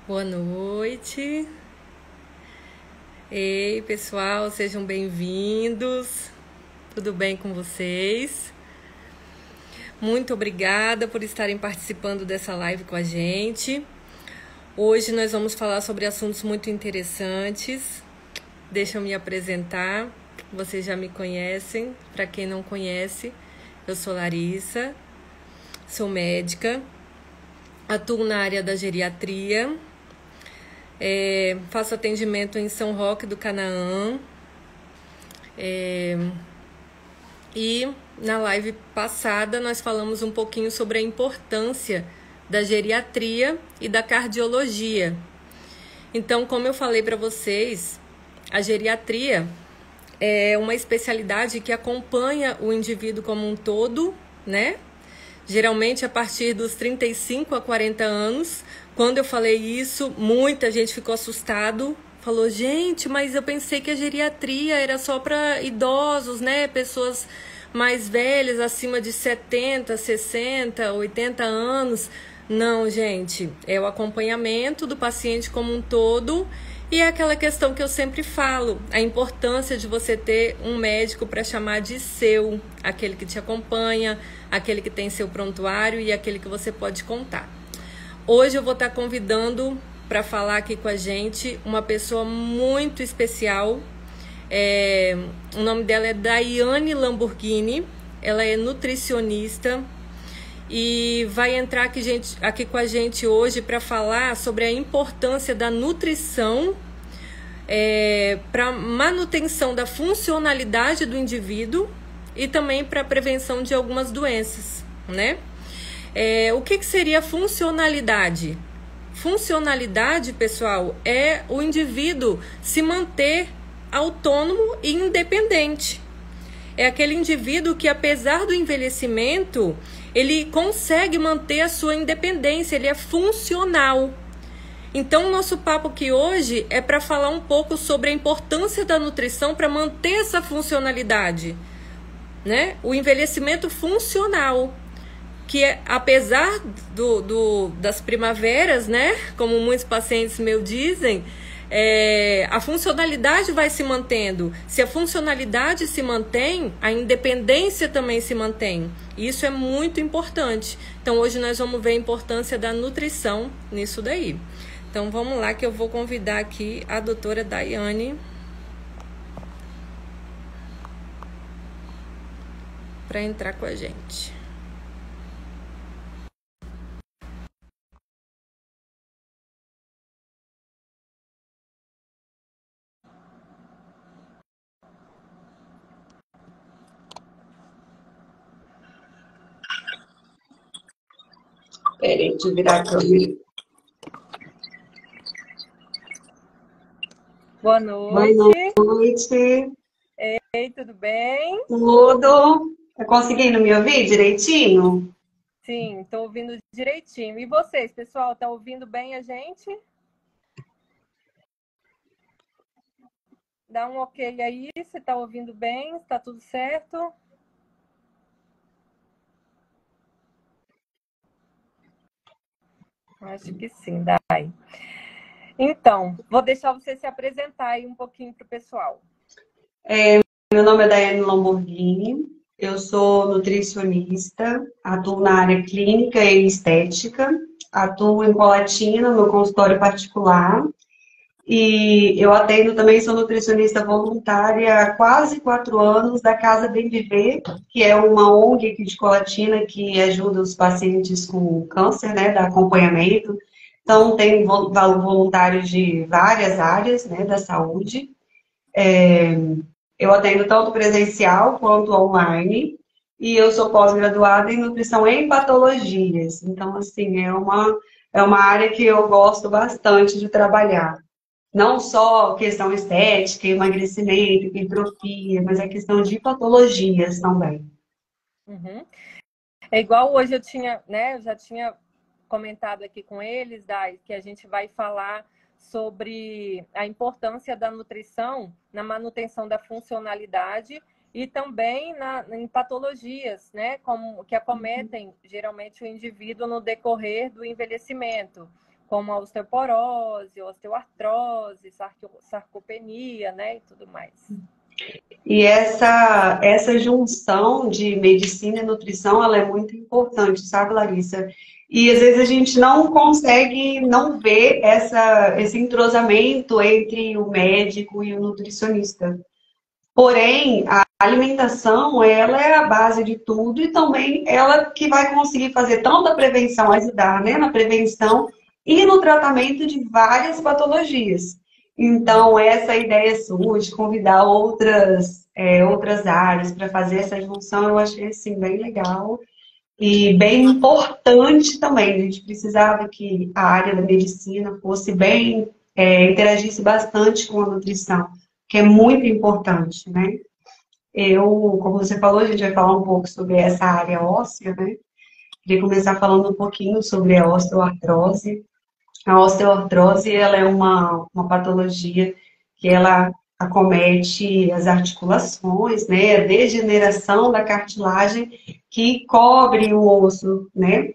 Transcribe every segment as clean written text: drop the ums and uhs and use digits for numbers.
Boa noite. Ei, pessoal, sejam bem-vindos. Tudo bem com vocês? Muito obrigada por estarem participando dessa live com a gente. Hoje nós vamos falar sobre assuntos muito interessantes. Deixa eu me apresentar. Vocês já me conhecem. Para quem não conhece, eu sou Larissa, sou médica, atuo na área da geriatria. Faço atendimento em São Roque do Canaã. E na live passada nós falamos um pouquinho sobre a importância da geriatria e da cardiologia. Então, como eu falei para vocês, a geriatria é uma especialidade que acompanha o indivíduo como um todo, né? Geralmente a partir dos 35 a 40 anos. Quando eu falei isso, muita gente ficou assustado. Falou, gente, mas eu pensei que a geriatria era só para idosos, né? Pessoas mais velhas, acima de 70, 60, 80 anos. Não, gente, é o acompanhamento do paciente como um todo. E é aquela questão que eu sempre falo, a importância de você ter um médico para chamar de seu, aquele que te acompanha, aquele que tem seu prontuário e aquele que você pode contar. Hoje eu vou estar convidando para falar aqui com a gente uma pessoa muito especial. O nome dela é Daiane Lamborghini, ela é nutricionista e vai entrar aqui com a gente hoje para falar sobre a importância da nutrição para manutenção da funcionalidade do indivíduo e também para a prevenção de algumas doenças, né? O que seria funcionalidade? Funcionalidade, pessoal, é o indivíduo se manter autônomo e independente. É aquele indivíduo que, apesar do envelhecimento, ele consegue manter a sua independência, ele é funcional. Então, o nosso papo aqui hoje é para falar um pouco sobre a importância da nutrição para manter essa funcionalidade, né? O envelhecimento funcional, que apesar das primaveras, né? Como muitos pacientes meus dizem, a funcionalidade vai se mantendo. Se a funcionalidade se mantém, a independência também se mantém. Isso é muito importante. Então, hoje nós vamos ver a importância da nutrição nisso daí. Então, vamos lá que eu vou convidar aqui a doutora Daiane para entrar com a gente. Peraí, deixa eu virar a câmera. Boa noite. Boa noite. Ei, tudo bem? Tudo. Tá conseguindo me ouvir direitinho? Sim, estou ouvindo direitinho. E vocês, pessoal, tá ouvindo bem a gente? Dá um ok aí, se tá ouvindo bem, tá tudo certo? Acho que sim, Dai. Então, vou deixar você se apresentar aí um pouquinho para o pessoal. Meu nome é Daiane Lamborghini, eu sou nutricionista, atuo na área clínica e estética, atuo em Colatina, no meu consultório particular, e eu atendo também, sou nutricionista voluntária há quase 4 anos da Casa Bem Viver, que é uma ONG aqui de Colatina que ajuda os pacientes com câncer, né, dá acompanhamento. Então, tem voluntários de várias áreas, né, da saúde. Eu atendo tanto presencial quanto online, e eu sou pós-graduada em nutrição em patologias. Então, assim, é uma área que eu gosto bastante de trabalhar. Não só questão estética, emagrecimento, hipertrofia, mas a questão de patologias também. Uhum. É igual hoje eu já tinha comentado aqui com eles, Dai, que a gente vai falar sobre a importância da nutrição na manutenção da funcionalidade e também em patologias, né, como que acometem geralmente o indivíduo no decorrer do envelhecimento, como a osteoporose, osteoartrose, sarcopenia, né, e tudo mais. E essa junção de medicina e nutrição, ela é muito importante, sabe, Larissa? E às vezes a gente não consegue não ver esse entrosamento entre o médico e o nutricionista. Porém, a alimentação, ela é a base de tudo e também ela que vai conseguir fazer tanto a prevenção, ajudar, né, na prevenção e no tratamento de várias patologias. Então, essa ideia sua de convidar outras áreas para fazer essa junção, eu achei, assim, bem legal e bem importante também. A gente precisava que a área da medicina fosse bem, interagisse bastante com a nutrição, que é muito importante, né? Como você falou, a gente vai falar um pouco sobre essa área óssea, né? Queria começar falando um pouquinho sobre a osteoartrose. A osteoartrose, ela é uma patologia que ela acomete as articulações, né? A degeneração da cartilagem que cobre o osso, né?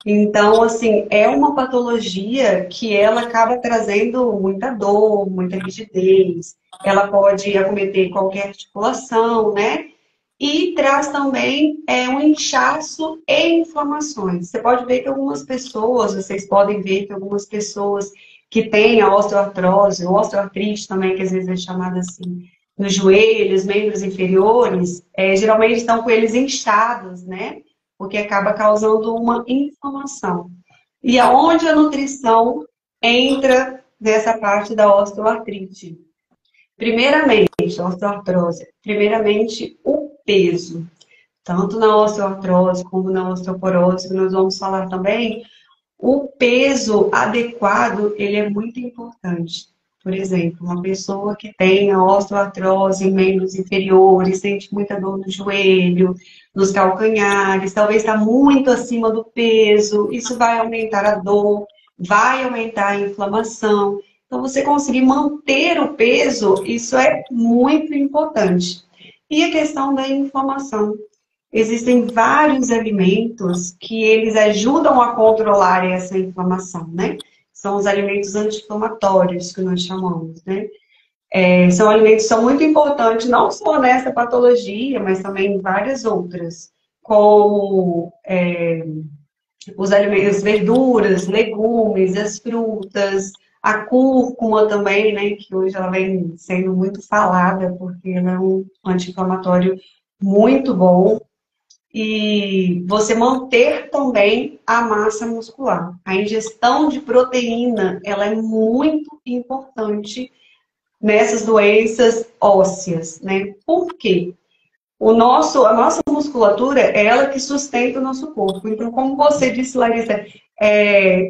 Então, assim, é uma patologia que ela acaba trazendo muita dor, muita rigidez. Ela pode acometer qualquer articulação, né? E traz também um inchaço e inflamações. Você pode ver que algumas pessoas, vocês podem ver que algumas pessoas que têm a osteoartrose, ou osteoartrite também, que às vezes é chamada assim, nos joelhos, membros inferiores, geralmente estão com eles inchados, né? Porque acaba causando uma inflamação. E aonde a nutrição entra nessa parte da osteoartrite? Primeiramente, osteoartrose. Primeiramente, o peso. Tanto na osteoartrose como na osteoporose, que nós vamos falar também, o peso adequado, ele é muito importante. Por exemplo, uma pessoa que tem a osteoartrose em membros inferiores, sente muita dor no joelho, nos calcanhares, talvez está muito acima do peso, isso vai aumentar a dor, vai aumentar a inflamação. Então, você conseguir manter o peso, isso é muito importante. E a questão da inflamação. Existem vários alimentos que eles ajudam a controlar essa inflamação, né? São os alimentos anti-inflamatórios que nós chamamos, né? São alimentos que são muito importantes, não só nessa patologia, mas também em várias outras, como os alimentos, as verduras, legumes, as frutas, a cúrcuma também, né? Que hoje ela vem sendo muito falada, porque ela é um anti-inflamatório muito bom. E você manter também a massa muscular. A ingestão de proteína, ela é muito importante nessas doenças ósseas, né? Por quê? A nossa musculatura é ela que sustenta o nosso corpo. Então, como você disse, Larissa,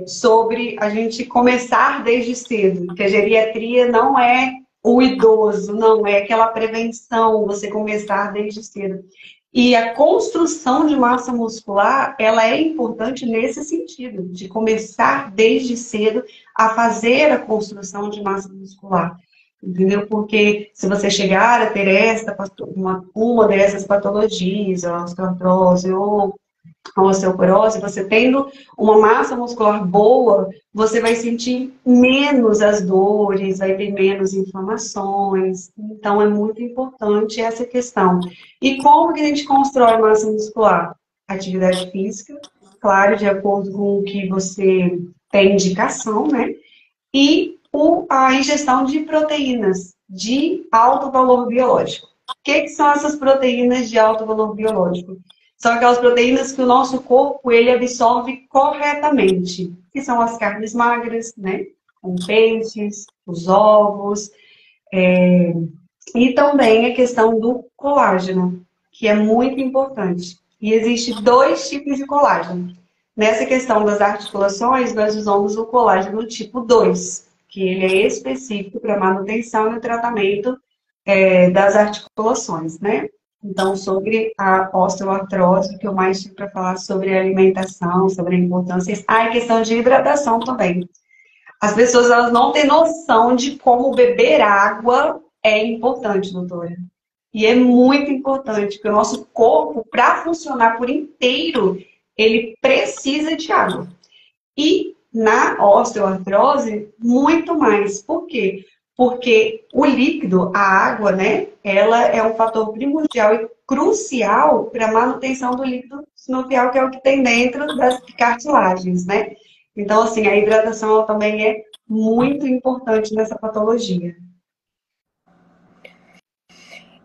sobre a gente começar desde cedo, que a geriatria não é o idoso, não é aquela prevenção, você começar desde cedo. E a construção de massa muscular, ela é importante nesse sentido, de começar desde cedo a fazer a construção de massa muscular. Entendeu? Porque se você chegar a ter uma dessas patologias, a osteoartrose ou a osteoporose, você tendo uma massa muscular boa, você vai sentir menos as dores, vai ter menos inflamações. Então, é muito importante essa questão. E como que a gente constrói massa muscular? Atividade física, claro, de acordo com o que você tem indicação, né? E a ingestão de proteínas de alto valor biológico. O que são essas proteínas de alto valor biológico? São aquelas proteínas que o nosso corpo ele absorve corretamente, que são as carnes magras, né? Com peixes, os ovos, e também a questão do colágeno, que é muito importante. E existe 2 tipos de colágeno. Nessa questão das articulações, nós usamos o colágeno tipo 2, que ele é específico para manutenção e tratamento das articulações, né? Então, sobre a osteoartrose, o que eu mais tive para falar sobre a alimentação, sobre a importância. A questão de hidratação também. As pessoas elas não têm noção de como beber água é importante, doutora. E é muito importante, porque o nosso corpo, para funcionar por inteiro, ele precisa de água. E na osteoartrose, muito mais. Por quê? Porque o líquido, a água, né, ela é um fator primordial e crucial para a manutenção do líquido sinovial, que é o que tem dentro das cartilagens, né? Então, assim, a hidratação ela também é muito importante nessa patologia.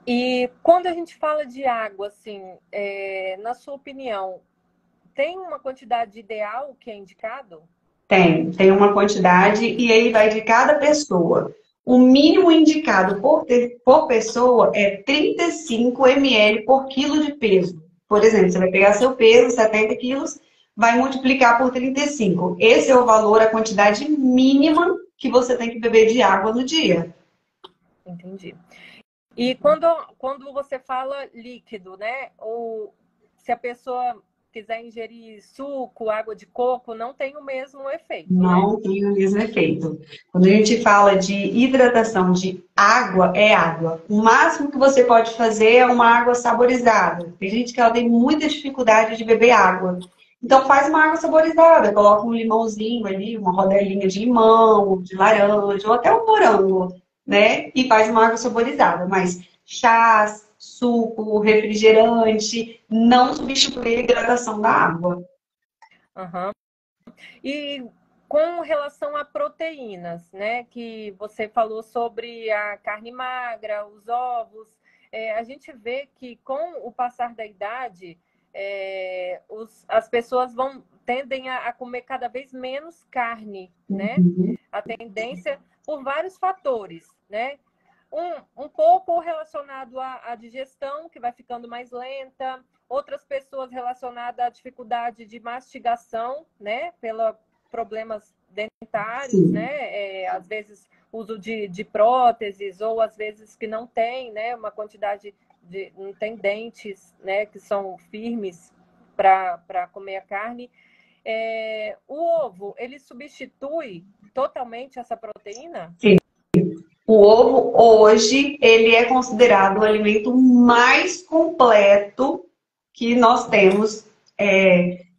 E quando a gente fala de água, assim, na sua opinião, tem uma quantidade ideal que é indicado? Tem uma quantidade e aí vai de cada pessoa. O mínimo indicado por pessoa é 35 ml por quilo de peso. Por exemplo, você vai pegar seu peso, 70 quilos, vai multiplicar por 35. Esse é o valor, a quantidade mínima que você tem que beber de água no dia. Entendi. E quando você fala líquido, né? Ou se a pessoa quiser ingerir suco, água de coco, não tem o mesmo efeito, né? Não tem o mesmo efeito. Quando a gente fala de hidratação de água, é água. O máximo que você pode fazer é uma água saborizada. Tem gente que ela tem muita dificuldade de beber água. Então faz uma água saborizada, coloca um limãozinho ali, uma rodelinha de limão, de laranja, ou até um morango, né? E faz uma água saborizada. Mas chás, suco, refrigerante, não substitui a hidratação da água. Uhum. E com relação a proteínas, né? Que você falou sobre a carne magra, os ovos, a gente vê que com o passar da idade, as pessoas tendem a comer cada vez menos carne, né? A tendência por vários fatores, né? Um pouco relacionado à digestão, que vai ficando mais lenta, outras pessoas relacionadas à dificuldade de mastigação, né? Pelos problemas dentários, Sim. né? Às vezes uso de próteses, ou às vezes que não tem, né? Uma quantidade não tem dentes, né? Que são firmes para comer a carne. O ovo, ele substitui totalmente essa proteína? Sim. O ovo, hoje, ele é considerado o alimento mais completo que nós temos,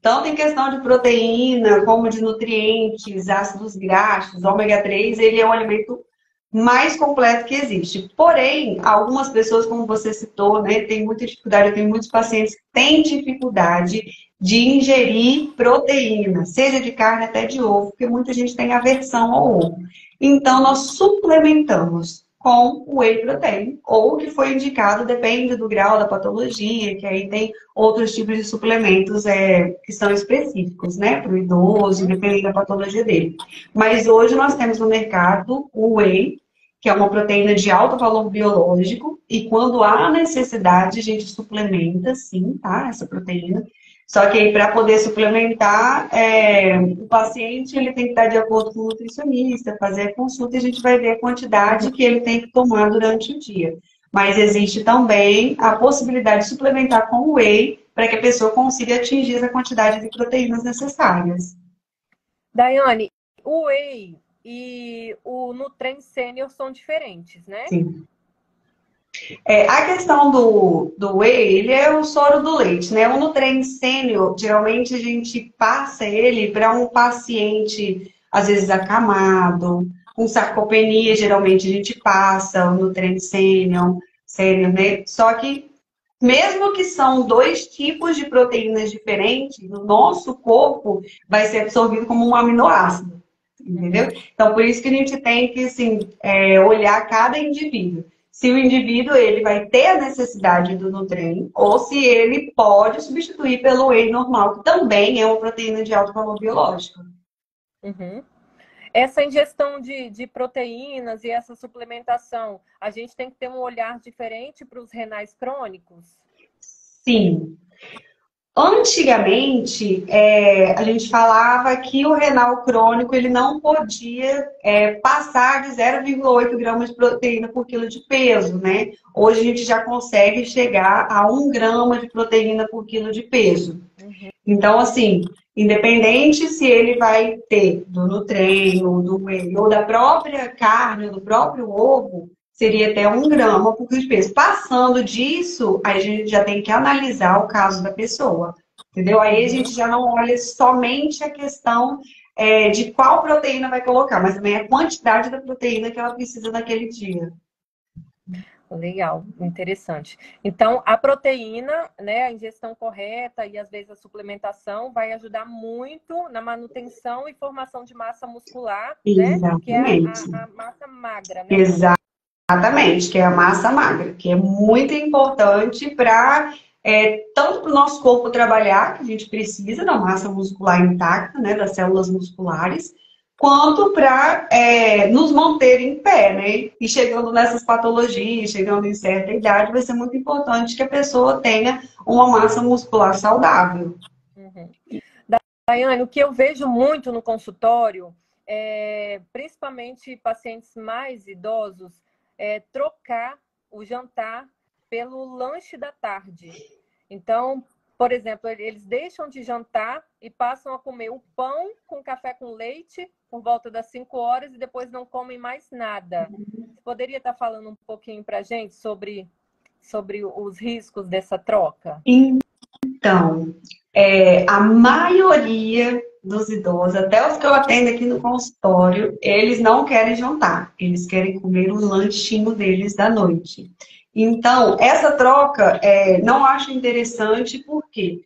tanto em questão de proteína, como de nutrientes, ácidos graxos, ômega 3, ele é o alimento mais completo que existe. Porém, algumas pessoas, como você citou, né, têm muita dificuldade, eu tenho muitos pacientes que têm dificuldade de ingerir proteína, seja de carne até de ovo, porque muita gente tem aversão ao ovo. Então, nós suplementamos com o whey protein, ou o que foi indicado, depende do grau da patologia, que aí tem outros tipos de suplementos que são específicos, né, para o idoso, dependendo da patologia dele. Mas hoje nós temos no mercado o whey, que é uma proteína de alto valor biológico, e quando há necessidade, a gente suplementa, sim, tá, essa proteína. Só que para poder suplementar, o paciente ele tem que estar de acordo com o nutricionista, fazer a consulta e a gente vai ver a quantidade que ele tem que tomar durante o dia. Mas existe também a possibilidade de suplementar com whey para que a pessoa consiga atingir essa quantidade de proteínas necessárias. Daiane, o whey e o Nutren Senior são diferentes, né? Sim. A questão do whey, ele é o soro do leite, né? O Nutren Senior, geralmente a gente passa ele para um paciente, às vezes acamado, com sarcopenia, geralmente a gente passa o Nutren Senior, né? Só que, mesmo que são dois tipos de proteínas diferentes, no nosso corpo vai ser absorvido como um aminoácido, entendeu? Então, por isso que a gente tem que, assim, olhar cada indivíduo. Se o indivíduo ele vai ter a necessidade do Nutren ou se ele pode substituir pelo whey normal, que também é uma proteína de alto valor biológico. Uhum. Essa ingestão de proteínas e essa suplementação, a gente tem que ter um olhar diferente para os renais crônicos? Sim. Antigamente, a gente falava que o renal crônico ele não podia passar de 0,8 gramas de proteína por quilo de peso, né? Hoje a gente já consegue chegar a 1 grama de proteína por quilo de peso. Uhum. Então, assim, independente se ele vai ter do Nutren, ou do whey, ou da própria carne, ou do próprio ovo, seria até 1 grama por quilo de peso. Passando disso, aí a gente já tem que analisar o caso da pessoa, entendeu? Aí a gente já não olha somente a questão de qual proteína vai colocar, mas também a quantidade da proteína que ela precisa naquele dia. Legal, interessante. Então, a proteína, né, a ingestão correta e às vezes a suplementação vai ajudar muito na manutenção e formação de massa muscular, né? Que é Exatamente. a massa magra, né? Exatamente, que é a massa magra, que é muito importante para tanto para o nosso corpo trabalhar, que a gente precisa da massa muscular intacta, né, das células musculares, quanto para nos manter em pé, né? E chegando nessas patologias, chegando em certa idade, vai ser muito importante que a pessoa tenha uma massa muscular saudável. Uhum. Daiane, o que eu vejo muito no consultório, principalmente pacientes mais idosos, é trocar o jantar pelo lanche da tarde. Então, por exemplo, eles deixam de jantar e passam a comer o pão com café com leite por volta das 5 horas e depois não comem mais nada. Você poderia estar falando um pouquinho para a gente sobre os riscos dessa troca? Então, a maioria dos idosos, até os que eu atendo aqui no consultório, eles não querem jantar, eles querem comer o lanchinho deles da noite. Então, essa troca não acho interessante porque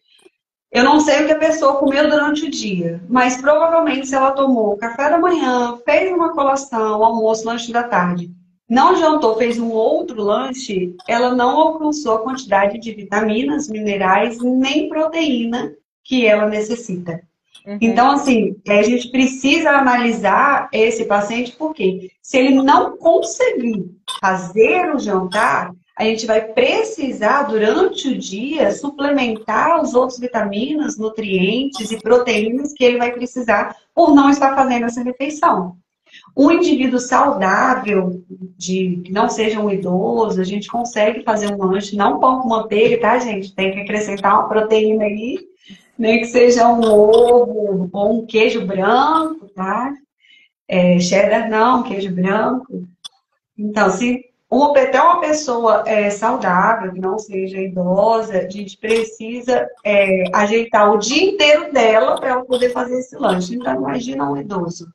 eu não sei o que a pessoa comeu durante o dia, mas provavelmente se ela tomou café da manhã, fez uma colação, almoço, lanche da tarde, não jantou, fez um outro lanche, ela não alcançou a quantidade de vitaminas, minerais, nem proteína que ela necessita. Uhum. Então, assim, a gente precisa analisar esse paciente, porque se ele não conseguir fazer o jantar, a gente vai precisar, durante o dia, suplementar os outros vitaminas, nutrientes e proteínas que ele vai precisar por não estar fazendo essa refeição. Um indivíduo saudável, que não seja um idoso, a gente consegue fazer um lanche, não pão com manteiga, tá, gente? Tem que acrescentar uma proteína aí, nem que seja um ovo ou um queijo branco, tá? Cheddar não, queijo branco. Então, se até uma pessoa saudável, que não seja idosa, a gente precisa ajeitar o dia inteiro dela para ela poder fazer esse lanche. Então, imagina um idoso,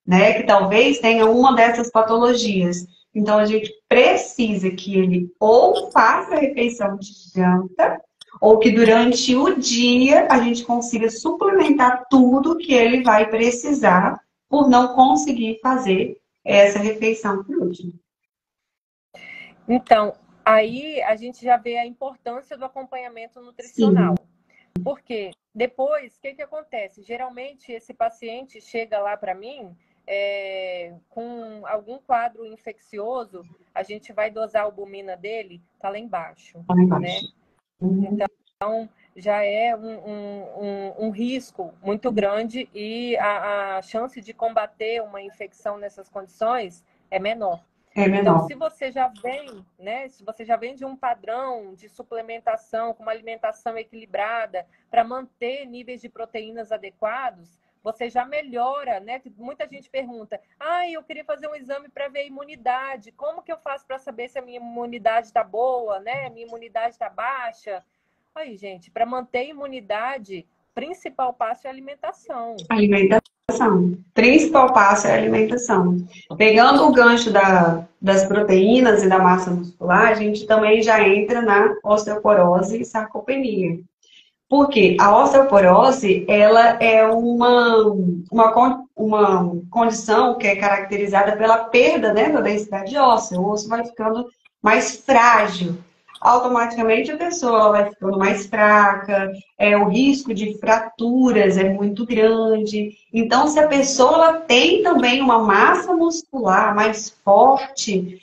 né, que talvez tenha uma dessas patologias. Então, a gente precisa que ele ou faça a refeição de janta, ou que durante o dia a gente consiga suplementar tudo que ele vai precisar por não conseguir fazer essa refeição por último. Então, aí a gente já vê a importância do acompanhamento nutricional. Sim. Porque depois, o que acontece? Geralmente, esse paciente chega lá para mim com algum quadro infeccioso, a gente vai dosar a albumina dele, tá lá embaixo. Tá lá embaixo. Né? Então, já é um risco muito grande e a chance de combater uma infecção nessas condições é menor. Então, se você já vem, né? Se você já vem de um padrão de suplementação, com uma alimentação equilibrada, para manter níveis de proteínas adequados, você já melhora, né? Muita gente pergunta, eu queria fazer um exame para ver a imunidade. Como que eu faço para saber se a minha imunidade está boa, né? A minha imunidade está baixa? Aí, gente, para manter a imunidade, o principal passo é a alimentação. Alimentação. Principal passo é a alimentação. Pegando o gancho das proteínas e da massa muscular, a gente também já entra na osteoporose e sarcopenia. Porque a osteoporose, ela é uma condição que é caracterizada pela perda, né, da densidade óssea. O osso vai ficando mais frágil. Automaticamente a pessoa vai ficando mais fraca, o risco de fraturas é muito grande. Então, se a pessoa ela tem também uma massa muscular mais forte,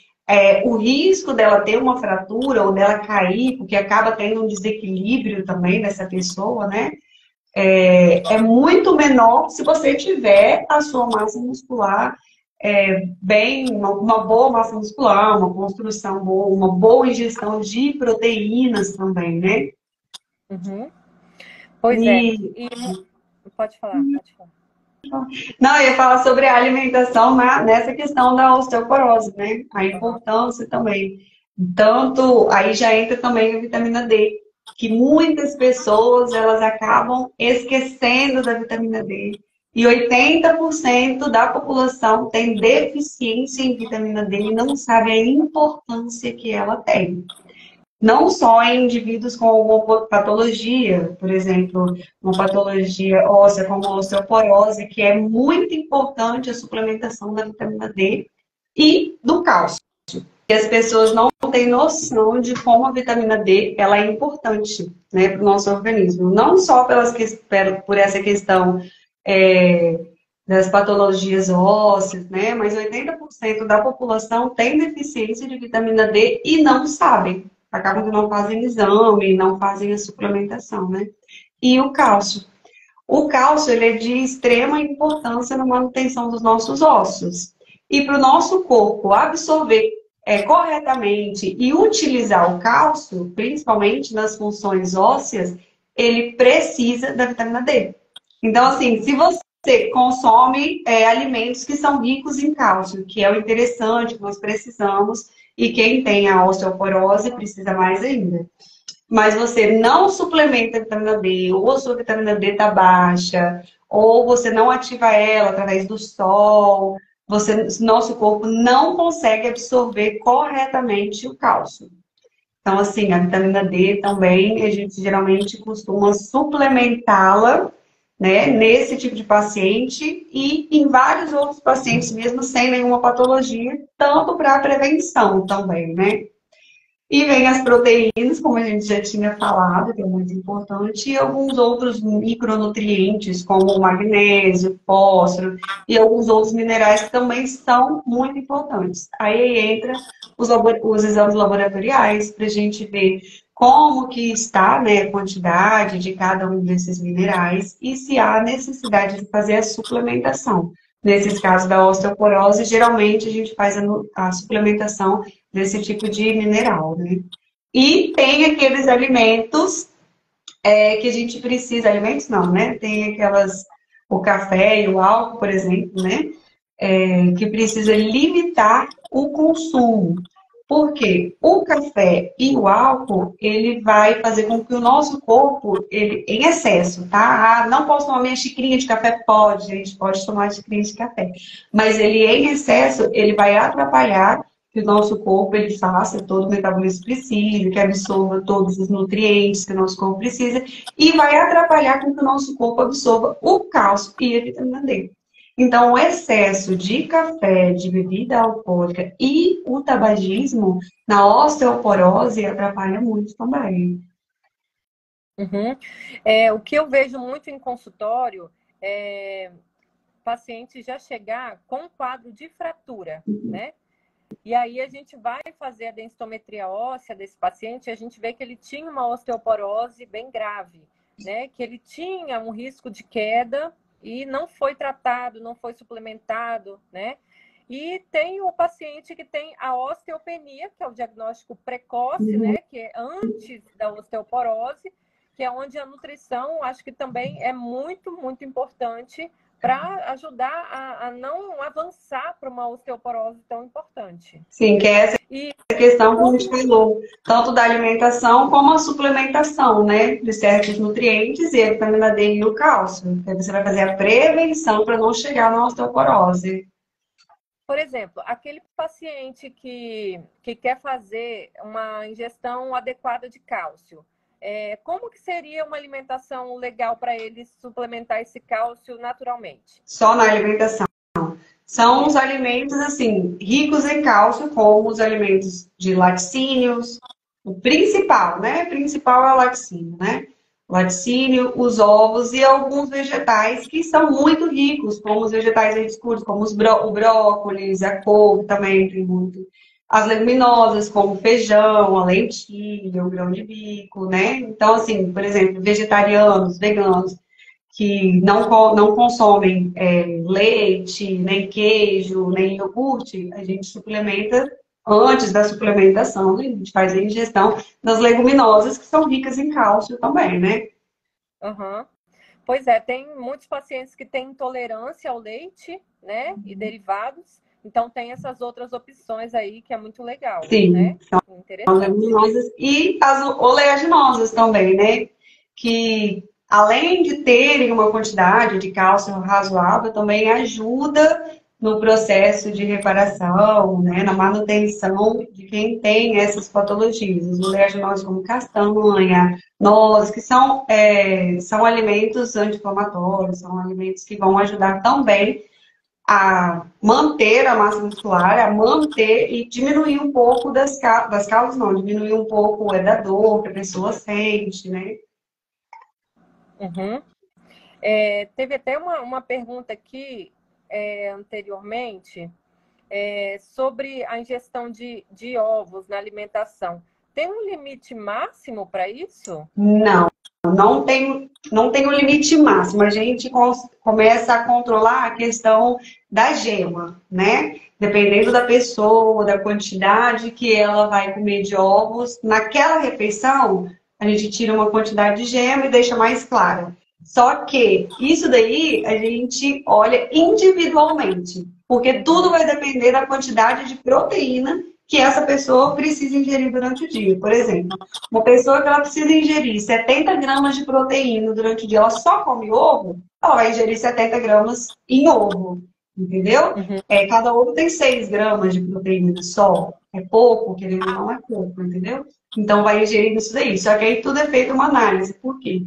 o risco dela ter uma fratura ou dela cair, porque acaba tendo um desequilíbrio também dessa pessoa, né? É muito menor se você tiver a sua massa muscular uma boa massa muscular, uma construção boa, uma boa ingestão de proteínas também, né? Uhum. Pois pode falar, pode falar. Não, eu ia falar sobre a alimentação nessa questão da osteoporose, né? A importância também. Tanto, aí já entra também a vitamina D, que muitas pessoas, elas acabam esquecendo da vitamina D. E 80% da população tem deficiência em vitamina D e não sabe a importância que ela tem. Não só em indivíduos com alguma patologia, por exemplo, uma patologia óssea como a osteoporose, que é muito importante a suplementação da vitamina D e do cálcio. E as pessoas não têm noção de como a vitamina D ela é importante, né, para o nosso organismo. Não só por essa questão das patologias ósseas, né, mas 80% da população tem deficiência de vitamina D e não sabem. Acabam que não fazem exame, não fazem a suplementação, né? E o cálcio. O cálcio ele é de extrema importância na manutenção dos nossos ossos. E para o nosso corpo absorver corretamente e utilizar o cálcio, principalmente nas funções ósseas, ele precisa da vitamina D. Então, assim, se você consome alimentos que são ricos em cálcio, que é o interessante, que nós precisamos, e quem tem a osteoporose precisa mais ainda. Mas você não suplementa a vitamina D, ou a sua vitamina D está baixa, ou você não ativa ela através do sol, nosso corpo não consegue absorver corretamente o cálcio. Então, assim, a vitamina D também, a gente geralmente costuma suplementá-la, né, nesse tipo de paciente e em vários outros pacientes, mesmo sem nenhuma patologia, tanto para prevenção também, né? E vem as proteínas, como a gente já tinha falado, que é muito importante, e alguns outros micronutrientes, como o magnésio, fósforo, e alguns outros minerais que também são muito importantes. Aí entra os exames laboratoriais, para a gente ver como que está, né, a quantidade de cada um desses minerais e se há necessidade de fazer a suplementação. Nesses casos da osteoporose, geralmente a gente faz a suplementação desse tipo de mineral, né? E tem aqueles alimentos que a gente precisa, alimentos não, né? Tem o café e o álcool, por exemplo, né? Que precisa limitar o consumo. Porque o café e o álcool, ele vai fazer com que o nosso corpo, ele, em excesso, tá? Ah, não posso tomar minha xicrinha de café? Pode, a gente pode tomar xicrinha de café. Mas ele, em excesso, ele vai atrapalhar que o nosso corpo ele faça todo o metabolismo que precisa, que absorva todos os nutrientes que o nosso corpo precisa, e vai atrapalhar com que o nosso corpo absorva o cálcio e a vitamina D. Então, o excesso de café, de bebida alcoólica e o tabagismo na osteoporose atrapalha muito também. Uhum. O que eu vejo muito em consultório é paciente já chegar com um quadro de fratura, né? E aí a gente vai fazer a densitometria óssea desse paciente e a gente vê que ele tinha uma osteoporose bem grave, né? Que ele tinha um risco de queda e não foi tratado, não foi suplementado, né? E tem o paciente que tem a osteopenia, que é o diagnóstico precoce, né? Que é antes da osteoporose, que é onde a nutrição, acho que também é muito, muito importante para ajudar a não avançar para uma osteoporose tão importante. Sim, que é essa questão que a gente falou, tanto da alimentação como a suplementação, né, de certos nutrientes e a vitamina D e o cálcio. Aí você vai fazer a prevenção para não chegar na osteoporose. Por exemplo, aquele paciente que quer fazer uma ingestão adequada de cálcio, como que seria uma alimentação legal para ele suplementar esse cálcio naturalmente? Só na alimentação. São os alimentos, assim, ricos em cálcio, como os alimentos de laticínios. O principal, né? O principal é o laticínio, né? O laticínio, os ovos e alguns vegetais que são muito ricos, como os vegetais escuros, como o brócolis, a couve também tem muito. As leguminosas, como o feijão, a lentilha, o grão de bico, né? Então, assim, por exemplo, vegetarianos, veganos, que não consomem leite, nem queijo, nem iogurte, a gente suplementa, antes da suplementação, a gente faz a ingestão das leguminosas, que são ricas em cálcio também, né? Uhum. Pois é, tem muitos pacientes que têm intolerância ao leite, né, e derivados, então tem essas outras opções aí que é muito legal, Sim, né? são leguminosas e as oleaginosas também, né? Que além de terem uma quantidade de cálcio razoável, também ajuda no processo de reparação, né, na manutenção de quem tem essas patologias. Os oleaginosas como castanha, nozes, que são alimentos anti-inflamatórios, são alimentos que vão ajudar também a manter a massa muscular, a manter e diminuir um pouco das causas, não, diminuir um pouco da dor que a pessoa sente, né? Uhum. Teve até uma pergunta aqui anteriormente sobre a ingestão de ovos na alimentação. Tem um limite máximo para isso? Não. Não tem um limite máximo. A gente começa a controlar a questão da gema, né? Dependendo da pessoa, da quantidade que ela vai comer de ovos, naquela refeição, a gente tira uma quantidade de gema e deixa mais clara. Só que isso daí a gente olha individualmente, porque tudo vai depender da quantidade de proteína que essa pessoa precisa ingerir durante o dia. Por exemplo, uma pessoa que ela precisa ingerir 70 gramas de proteína durante o dia, ela só come ovo, ela vai ingerir 70 gramas em ovo, entendeu? Uhum. Cada ovo tem 6 gramas de proteína só. É pouco, querendo ou não é pouco, entendeu? Então vai ingerir isso daí. Só que aí tudo é feito uma análise. Por quê?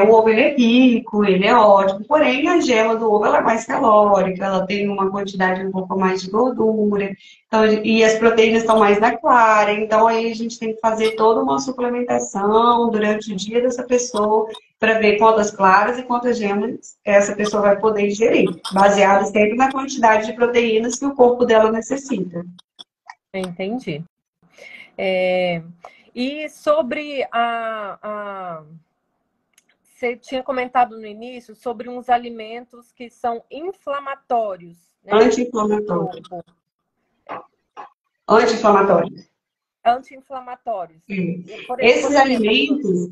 O ovo ele é rico, ele é ótimo, porém a gema do ovo ela é mais calórica, ela tem uma quantidade um pouco mais de gordura, então, e as proteínas estão mais na clara, então aí a gente tem que fazer toda uma suplementação durante o dia dessa pessoa para ver quantas claras e quantas gemas essa pessoa vai poder ingerir, baseado sempre na quantidade de proteínas que o corpo dela necessita. Entendi. E sobre você tinha comentado no início sobre uns alimentos que são inflamatórios, né? Anti-inflamatórios. Anti-inflamatórios. Anti-inflamatórios. Esses alimentos...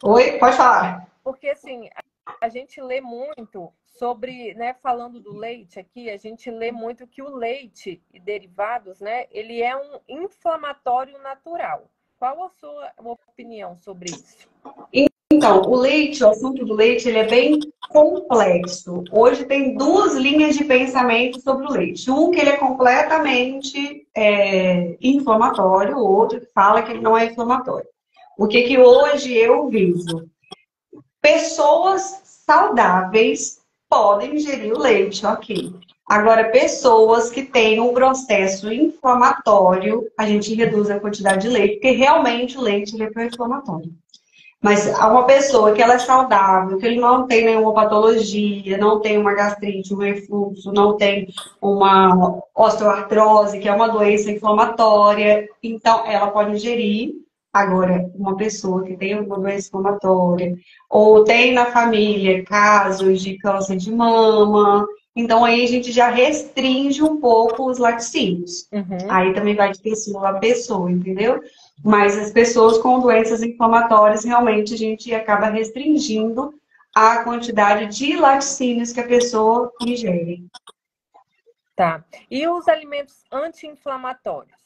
Oi, pode falar. Porque, assim, a gente lê muito sobre, né, falando do leite aqui, a gente lê muito que o leite e derivados, né, ele é um inflamatório natural. Qual a sua opinião sobre isso? Então, o assunto do leite, ele é bem complexo. Hoje tem duas linhas de pensamento sobre o leite. Um que ele é completamente inflamatório, o outro que fala que ele não é inflamatório. O que hoje eu viso? Pessoas saudáveis podem ingerir o leite, ok. Agora, pessoas que têm um processo inflamatório, a gente reduz a quantidade de leite, porque realmente o leite ele é pró-inflamatório. Mas uma pessoa que ela é saudável, que ele não tem nenhuma patologia, não tem uma gastrite, um refluxo, não tem uma osteoartrose, que é uma doença inflamatória, então ela pode ingerir. Agora, uma pessoa que tem uma doença inflamatória, ou tem na família casos de câncer de mama, então aí a gente já restringe um pouco os laticínios. Uhum. Aí também vai de pessoa a pessoa, entendeu? Mas as pessoas com doenças inflamatórias, realmente a gente acaba restringindo a quantidade de laticínios que a pessoa ingere. Tá. E os alimentos anti-inflamatórios?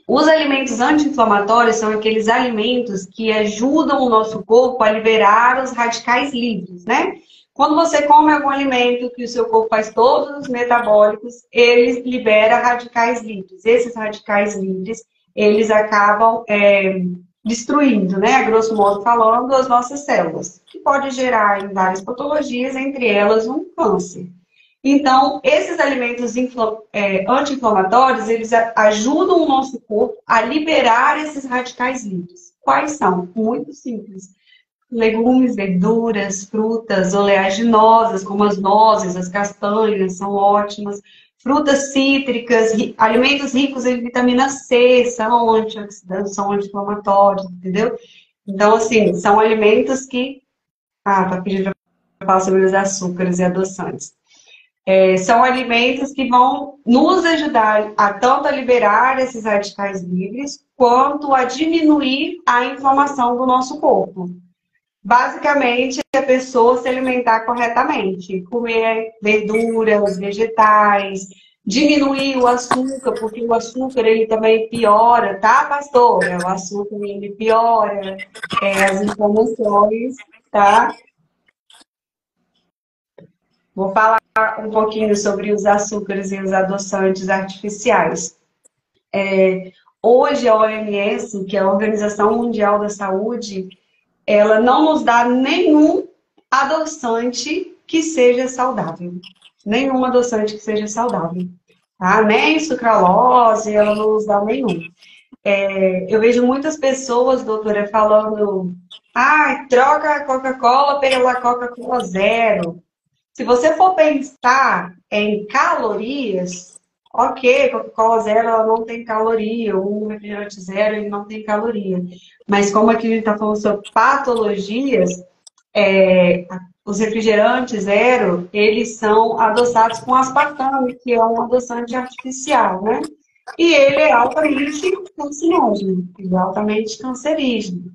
Os alimentos anti-inflamatórios são aqueles alimentos que ajudam o nosso corpo a liberar os radicais livres, né? Quando você come algum alimento que o seu corpo faz todos os metabólicos, ele libera radicais livres. Esses radicais livres, eles acabam destruindo, né, a grosso modo falando, as nossas células, que pode gerar em várias patologias, entre elas um câncer. Então, esses alimentos anti-inflamatórios, eles ajudam o nosso corpo a liberar esses radicais livres. Quais são? Muito simples. Legumes, verduras, frutas oleaginosas, como as nozes, as castanhas, são ótimas. Frutas cítricas, alimentos ricos em vitamina C, são antioxidantes, são anti-inflamatórios, entendeu? Então, assim, são alimentos que... tá pedindo para falar sobre os açúcares e adoçantes. São alimentos que vão nos ajudar a tanto a liberar esses radicais livres, quanto a diminuir a inflamação do nosso corpo. Basicamente, a pessoa se alimentar corretamente, comer verduras, vegetais, diminuir o açúcar, porque o açúcar ele também piora, tá, pastora? O açúcar ele piora as inflamações tá? Vou falar um pouquinho sobre os açúcares e os adoçantes artificiais. Hoje, a OMS, que é a Organização Mundial da Saúde, ela não nos dá nenhum adoçante que seja saudável. Nenhum adoçante que seja saudável. Tá? Nem sucralose, ela não nos dá nenhum. Eu vejo muitas pessoas, doutora, falando: troca a Coca-Cola pela Coca-Cola zero. Se você for pensar em calorias, ok, Coca-Cola zero ela não tem caloria, um refrigerante zero ele não tem caloria. Mas como aqui a gente está falando sobre patologias, os refrigerantes zero, eles são adoçados com aspartame, que é um adoçante artificial, né? E ele é altamente carcinógeno, ele é altamente cancerígeno.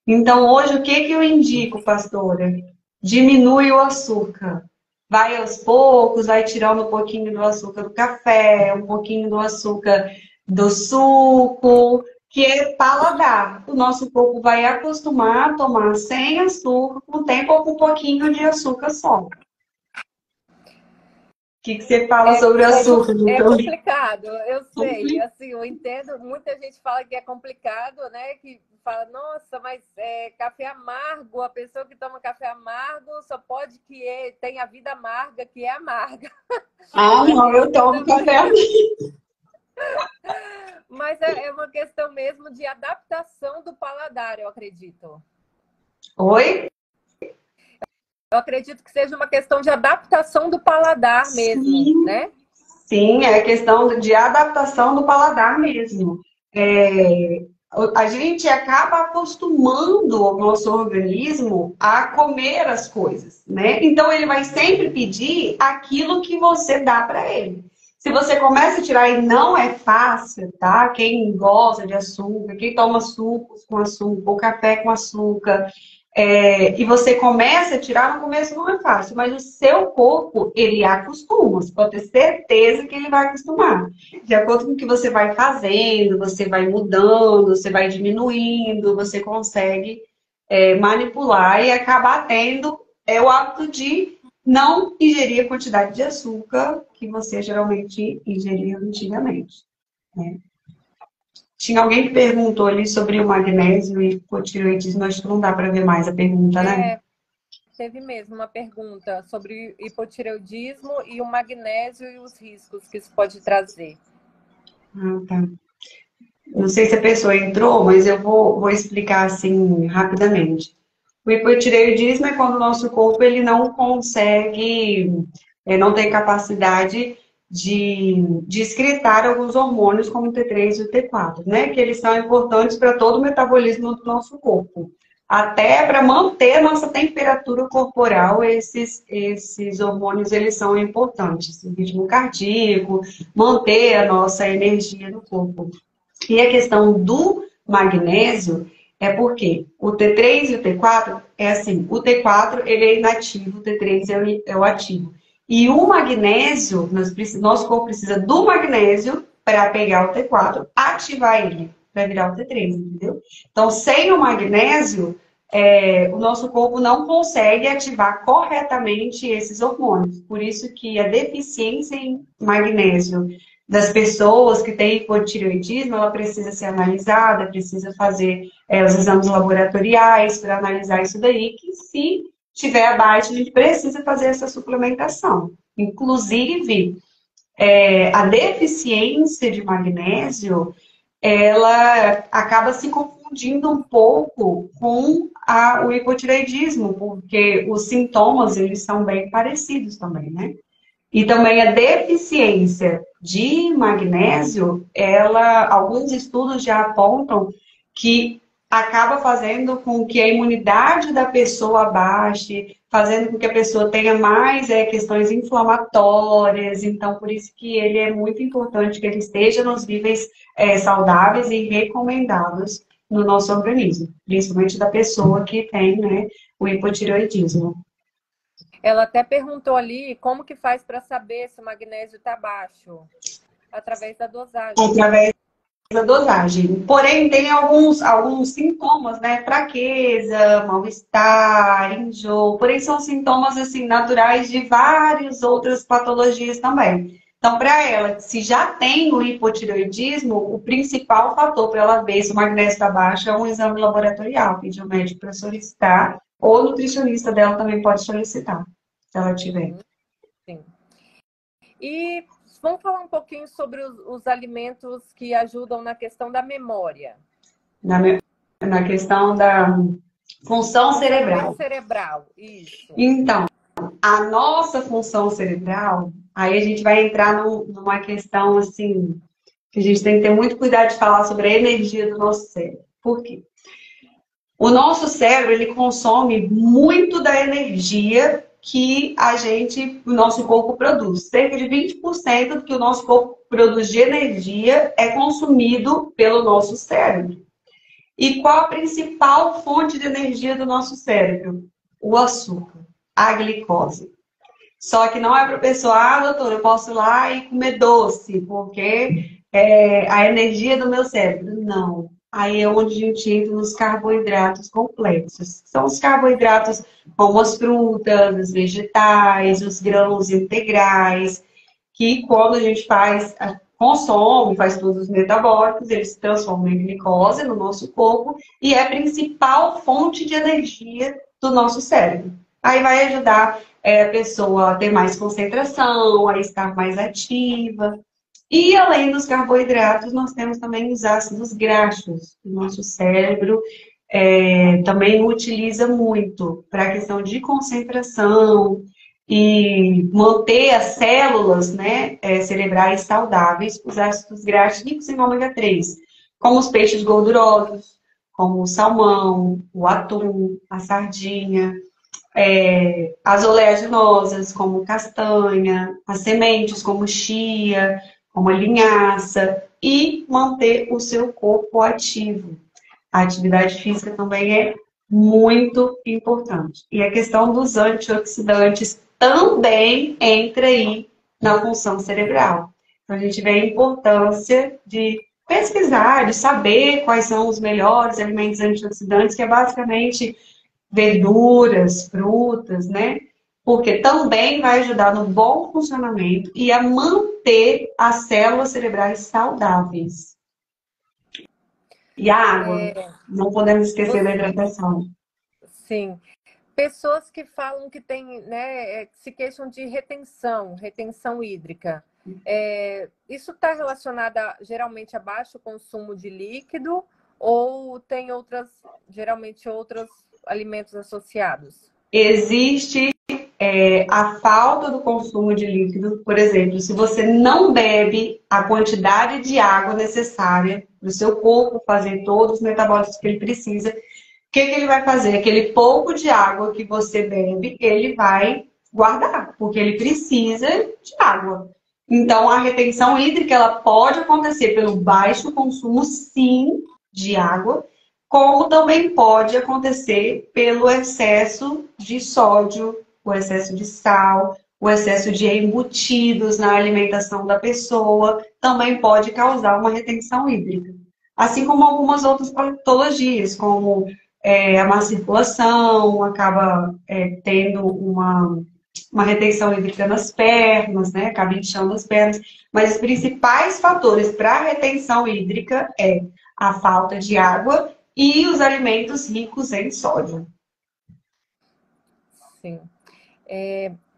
Então, hoje, o que eu indico, pastora? Diminui o açúcar. Vai aos poucos, vai tirando um pouquinho do açúcar do café, um pouquinho do açúcar do suco, que é paladar. O nosso corpo vai acostumar a tomar sem açúcar, com o tempo ou com um pouquinho de açúcar só. O que você fala sobre o açúcar, É doutor? complicado, eu sei. Assim, eu entendo, muita gente fala que é complicado, né? Que fala, nossa, mas café amargo, a pessoa que toma café amargo só pode que tenha a vida amarga, que é amarga. Não, eu tomo café amargo. Mas é uma questão mesmo de adaptação do paladar, eu acredito. Oi? Eu acredito que seja uma questão de adaptação do paladar mesmo, Sim. né? Sim, é questão de adaptação do paladar mesmo. A gente acaba acostumando o nosso organismo a comer as coisas, né? Então ele vai sempre pedir aquilo que você dá para ele. Se você começa a tirar, e não é fácil, tá? Quem gosta de açúcar, quem toma sucos com açúcar, ou café com açúcar, e você começa a tirar, no começo não é fácil, mas o seu corpo, ele acostuma. Você pode ter certeza que ele vai acostumar. De acordo com o que você vai fazendo, você vai mudando, você vai diminuindo, você consegue manipular e acabar tendo o hábito de não ingerir a quantidade de açúcar que você geralmente ingeria antigamente, né? Tinha alguém que perguntou ali sobre o magnésio e hipotireoidismo, acho que não dá para ver mais a pergunta, né? Teve mesmo uma pergunta sobre hipotireoidismo e o magnésio e os riscos que isso pode trazer. Tá. Não sei se a pessoa entrou, mas eu vou explicar assim rapidamente. O hipotireoidismo é quando o nosso corpo ele não consegue, não tem capacidade de excretar alguns hormônios, como o T3 e o T4, né? Que eles são importantes para todo o metabolismo do nosso corpo. Até para manter a nossa temperatura corporal, esses hormônios eles são importantes. O ritmo cardíaco, manter a nossa energia no corpo. E a questão do magnésio é porque o T3 e o T4 é assim, o T4 ele é inativo, o T3 é o ativo. E o magnésio, nosso corpo precisa do magnésio para pegar o T4, ativar ele, para virar o T3, entendeu? Então, sem o magnésio, o nosso corpo não consegue ativar corretamente esses hormônios. Por isso que a deficiência em magnésio das pessoas que têm hipotireoidismo, ela precisa ser analisada, precisa fazer os exames laboratoriais para analisar isso daí, que se tiver abaixo, a gente precisa fazer essa suplementação. Inclusive, a deficiência de magnésio, ela acaba se confundindo um pouco com o hipotireoidismo, porque os sintomas, eles são bem parecidos também, né? E também a deficiência de magnésio, alguns estudos já apontam que acaba fazendo com que a imunidade da pessoa baixe, fazendo com que a pessoa tenha mais questões inflamatórias. Então, por isso que ele é muito importante que ele esteja nos níveis saudáveis e recomendados no nosso organismo, principalmente da pessoa que tem, né, o hipotireoidismo. Ela até perguntou ali como que faz para saber se o magnésio está baixo. Através da dosagem. Através dosagem. Porém, tem alguns sintomas, né? Fraqueza, mal-estar, enjoo. Porém, são sintomas, assim, naturais de várias outras patologias também. Então, para ela, se já tem o hipotireoidismo, o principal fator para ela ver se o magnésio está baixo é um exame laboratorial, pedir o médico para solicitar, ou o nutricionista dela também pode solicitar, se ela tiver. Sim. E vamos falar um pouquinho sobre os alimentos que ajudam na questão da memória. Na questão da função cerebral. Cerebral, isso. Então, a nossa função cerebral, aí a gente vai entrar numa questão assim, que a gente tem que ter muito cuidado de falar sobre a energia do nosso cérebro. Por quê? O nosso cérebro, ele consome muito da energia que o nosso corpo produz. Cerca de 20% do que o nosso corpo produz de energia é consumido pelo nosso cérebro. E qual a principal fonte de energia do nosso cérebro? O açúcar, a glicose. Só que não é para a pessoa, doutora, eu posso ir lá e comer doce, porque é a energia do meu cérebro. Não. Aí é onde a gente entra nos carboidratos complexos. São os carboidratos como as frutas, os vegetais, os grãos integrais, que quando a gente consome, faz todos os metabólicos, eles se transformam em glicose no nosso corpo e é a principal fonte de energia do nosso cérebro. Aí vai ajudar a pessoa a ter mais concentração, a estar mais ativa. E além dos carboidratos, nós temos também os ácidos graxos. O nosso cérebro também utiliza muito para a questão de concentração e manter as células, né, cerebrais saudáveis, os ácidos graxos ricos em ômega 3, como os peixes gordurosos, como o salmão, o atum, a sardinha, as oleaginosas, como castanha, as sementes, como chia, como a linhaça, e manter o seu corpo ativo. A atividade física também é muito importante. E a questão dos antioxidantes também entra aí na função cerebral. Então, a gente vê a importância de pesquisar, de saber quais são os melhores alimentos antioxidantes, que é basicamente verduras, frutas, né? Porque também vai ajudar no bom funcionamento e a manter as células cerebrais saudáveis. E a água, não podemos esquecer da hidratação. Sim. Pessoas que falam que tem, né, se queixam de retenção hídrica. Isso está relacionado geralmente a baixo consumo de líquido ou tem geralmente outros alimentos associados? Existe a falta do consumo de líquido. Por exemplo, se você não bebe a quantidade de água necessária para o seu corpo fazer todos os metabólicos que ele precisa, o que ele vai fazer? Aquele pouco de água que você bebe, ele vai guardar, porque ele precisa de água. Então, a retenção hídrica ela pode acontecer pelo baixo consumo, sim, de água, como também pode acontecer pelo excesso de sódio, o excesso de sal, o excesso de embutidos na alimentação da pessoa, também pode causar uma retenção hídrica. Assim como algumas outras patologias, como a má circulação, acaba tendo uma retenção hídrica nas pernas, né? Acaba inchando as pernas. Mas os principais fatores para a retenção hídrica é a falta de água e os alimentos ricos em sódio. Sim.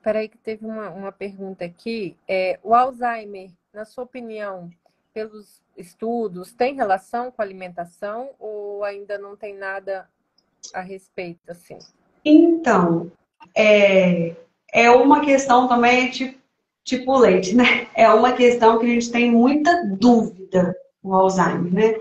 Peraí que teve uma pergunta aqui. O Alzheimer, na sua opinião, pelos estudos, tem relação com a alimentação ou ainda não tem nada a respeito, assim? Então, é uma questão também tipo leite, né? É uma questão que a gente tem muita dúvida, o Alzheimer, né?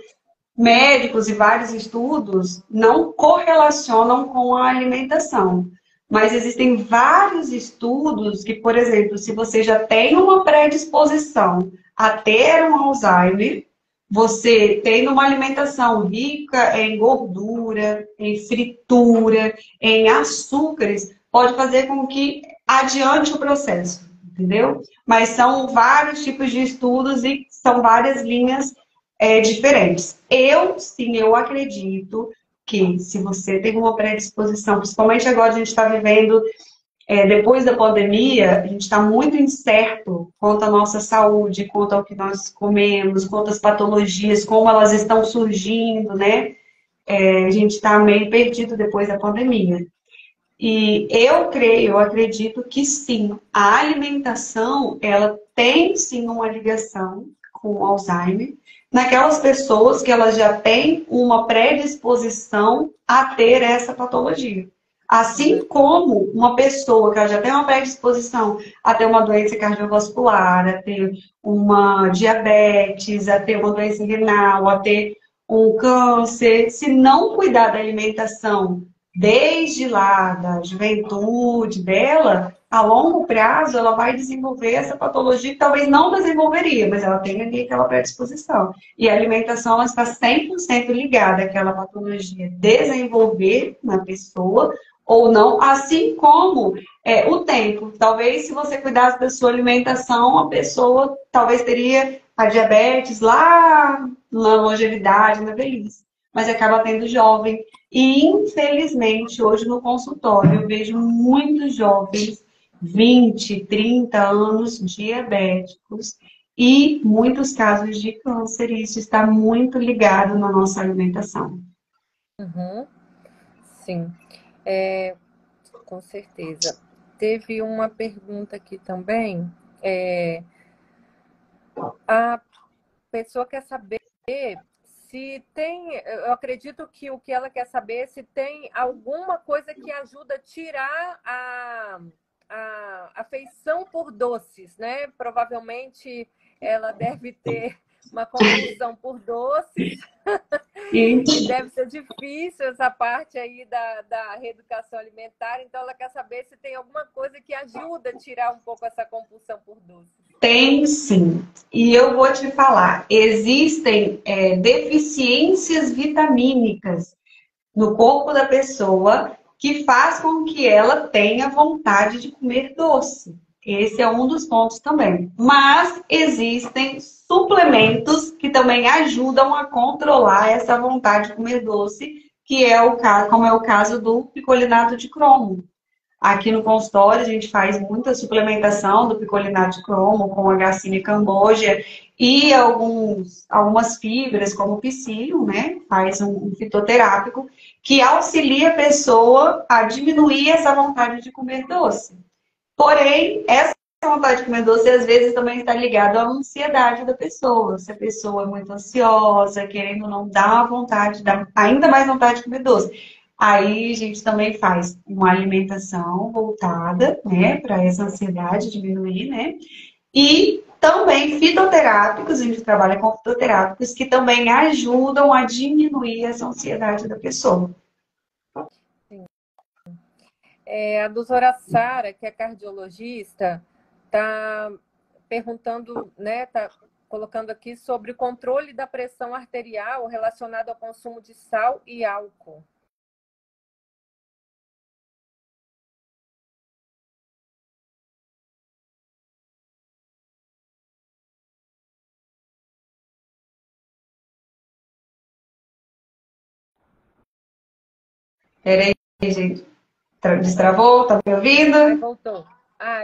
Médicos e vários estudos não correlacionam com a alimentação. Mas existem vários estudos que, por exemplo, se você já tem uma predisposição a ter um Alzheimer, você tendo uma alimentação rica em gordura, em fritura, em açúcares, pode fazer com que adiante o processo, entendeu? Mas são vários tipos de estudos e são várias linhas diferentes. Eu acredito que se você tem uma predisposição, principalmente agora a gente está vivendo, depois da pandemia, a gente está muito incerto quanto à nossa saúde, quanto ao que nós comemos, quanto às patologias, como elas estão surgindo, né? A gente está meio perdido depois da pandemia. E eu acredito que sim, a alimentação, ela tem sim uma ligação com o Alzheimer, naquelas pessoas que elas já têm uma predisposição a ter essa patologia. Assim como uma pessoa que ela já tem uma predisposição a ter uma doença cardiovascular, a ter uma diabetes, a ter uma doença renal, a ter um câncer, se não cuidar da alimentação desde lá da juventude dela, a longo prazo ela vai desenvolver essa patologia que talvez não desenvolveria, mas ela tem ali aquela predisposição. E a alimentação ela está 100% ligada àquela patologia desenvolver na pessoa ou não, assim como o tempo. Talvez se você cuidasse da sua alimentação, a pessoa talvez teria a diabetes lá na longevidade, na velhice, mas acaba tendo jovem. E, infelizmente, hoje no consultório, eu vejo muitos jovens, 20, 30 anos, diabéticos e muitos casos de câncer. E isso está muito ligado na nossa alimentação. Uhum. Sim, com certeza. Teve uma pergunta aqui também. A pessoa quer saber se tem, eu acredito que o que ela quer saber é se tem alguma coisa que ajuda a tirar a afeição por doces, né? Provavelmente ela deve ter uma compulsão por doces. E deve ser difícil essa parte aí da reeducação alimentar. Então ela quer saber se tem alguma coisa que ajuda a tirar um pouco essa compulsão por doces. Tem sim. E eu vou te falar, existem deficiências vitamínicas no corpo da pessoa que faz com que ela tenha vontade de comer doce. Esse é um dos pontos também. Mas existem suplementos que também ajudam a controlar essa vontade de comer doce, que é o caso, como é o caso do picolinato de cromo. Aqui no consultório, a gente faz muita suplementação do picolinato de cromo com H. cambogia e algumas fibras, como o psyllium, né? Faz um fitoterápico que auxilia a pessoa a diminuir essa vontade de comer doce. Porém, essa vontade de comer doce, às vezes, também está ligada à ansiedade da pessoa. Se a pessoa é muito ansiosa, querendo ou não dar vontade, dá ainda mais vontade de comer doce. Aí a gente também faz uma alimentação voltada, né, para essa ansiedade diminuir, né? E também fitoterápicos, a gente trabalha com fitoterápicos que também ajudam a diminuir essa ansiedade da pessoa. Sim. A doutora Sara, que é cardiologista, está perguntando, né, está colocando aqui sobre o controle da pressão arterial relacionado ao consumo de sal e álcool. Peraí, gente. Destravou? Tá me ouvindo? Voltou.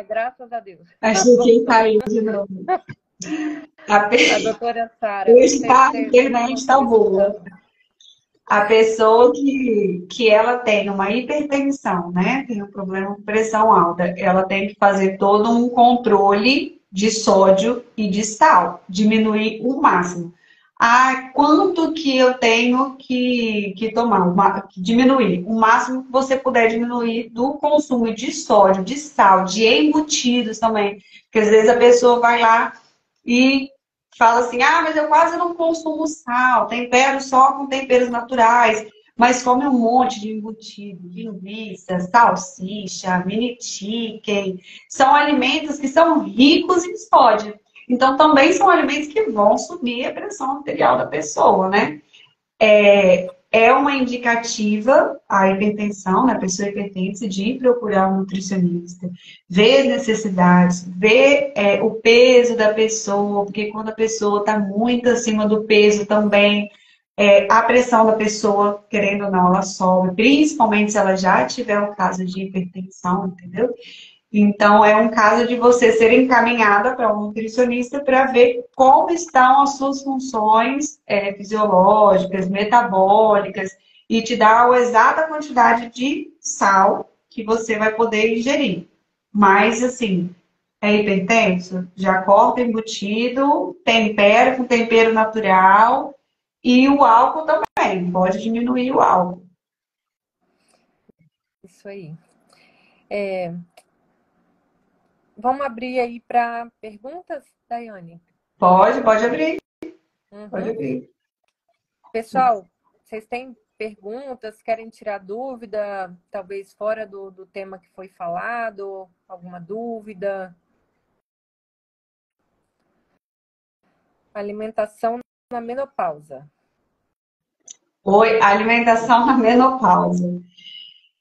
Graças a Deus. Achei que caiu de novo. A doutora Sara. Hoje a internet está boa. A pessoa que ela tem uma hipertensão, né? Tem um problema com pressão alta, ela tem que fazer todo um controle de sódio e de sal, diminuir o máximo. Quanto que eu tenho que tomar? Diminuir. O máximo que você puder diminuir do consumo de sódio, de sal, de embutidos também. Porque às vezes a pessoa vai lá e fala assim, mas eu quase não consumo sal, tempero só com temperos naturais, mas come um monte de embutido, linguiça, salsicha, mini chicken. São alimentos que são ricos em sódio. Então, também são alimentos que vão subir a pressão arterial da pessoa, né? é uma indicativa a hipertensão, né? A pessoa hipertensa, de ir procurar um nutricionista, ver as necessidades, ver o peso da pessoa, porque quando a pessoa está muito acima do peso também, a pressão da pessoa, querendo ou não, ela sobe, principalmente se ela já tiver o caso de hipertensão, entendeu? Então, é um caso de você ser encaminhada para um nutricionista para ver como estão as suas funções fisiológicas, metabólicas, e te dar a exata quantidade de sal que você vai poder ingerir. Mas, assim, é hipertenso? Já corta embutido, tempera com tempero natural e o álcool também. Pode diminuir o álcool. Isso aí. Vamos abrir aí para perguntas, Daiane? Pode abrir. Pode Uhum. abrir. Pessoal, vocês têm perguntas, querem tirar dúvida, talvez fora do tema que foi falado, alguma dúvida? Alimentação na menopausa. Oi, alimentação na menopausa.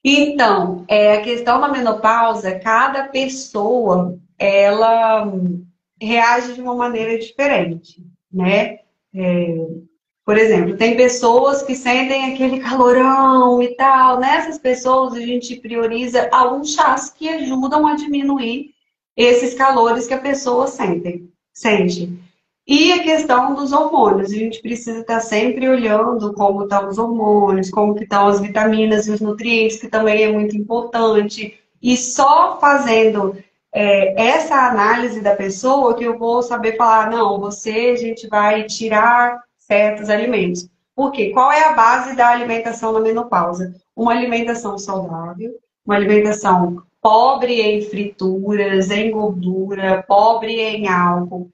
Então, a questão da menopausa, cada pessoa, ela reage de uma maneira diferente, né? Por exemplo, tem pessoas que sentem aquele calorão e tal. Nessas pessoas, a gente prioriza alguns chás que ajudam a diminuir esses calores que a pessoa sente. E a questão dos hormônios, a gente precisa estar sempre olhando como estão os hormônios, como que estão as vitaminas e os nutrientes, que também é muito importante. E só fazendo essa análise da pessoa que eu vou saber falar, não, a gente vai tirar certos alimentos. Por quê? Qual é a base da alimentação na menopausa? Uma alimentação saudável, uma alimentação pobre em frituras, em gordura, pobre em álcool.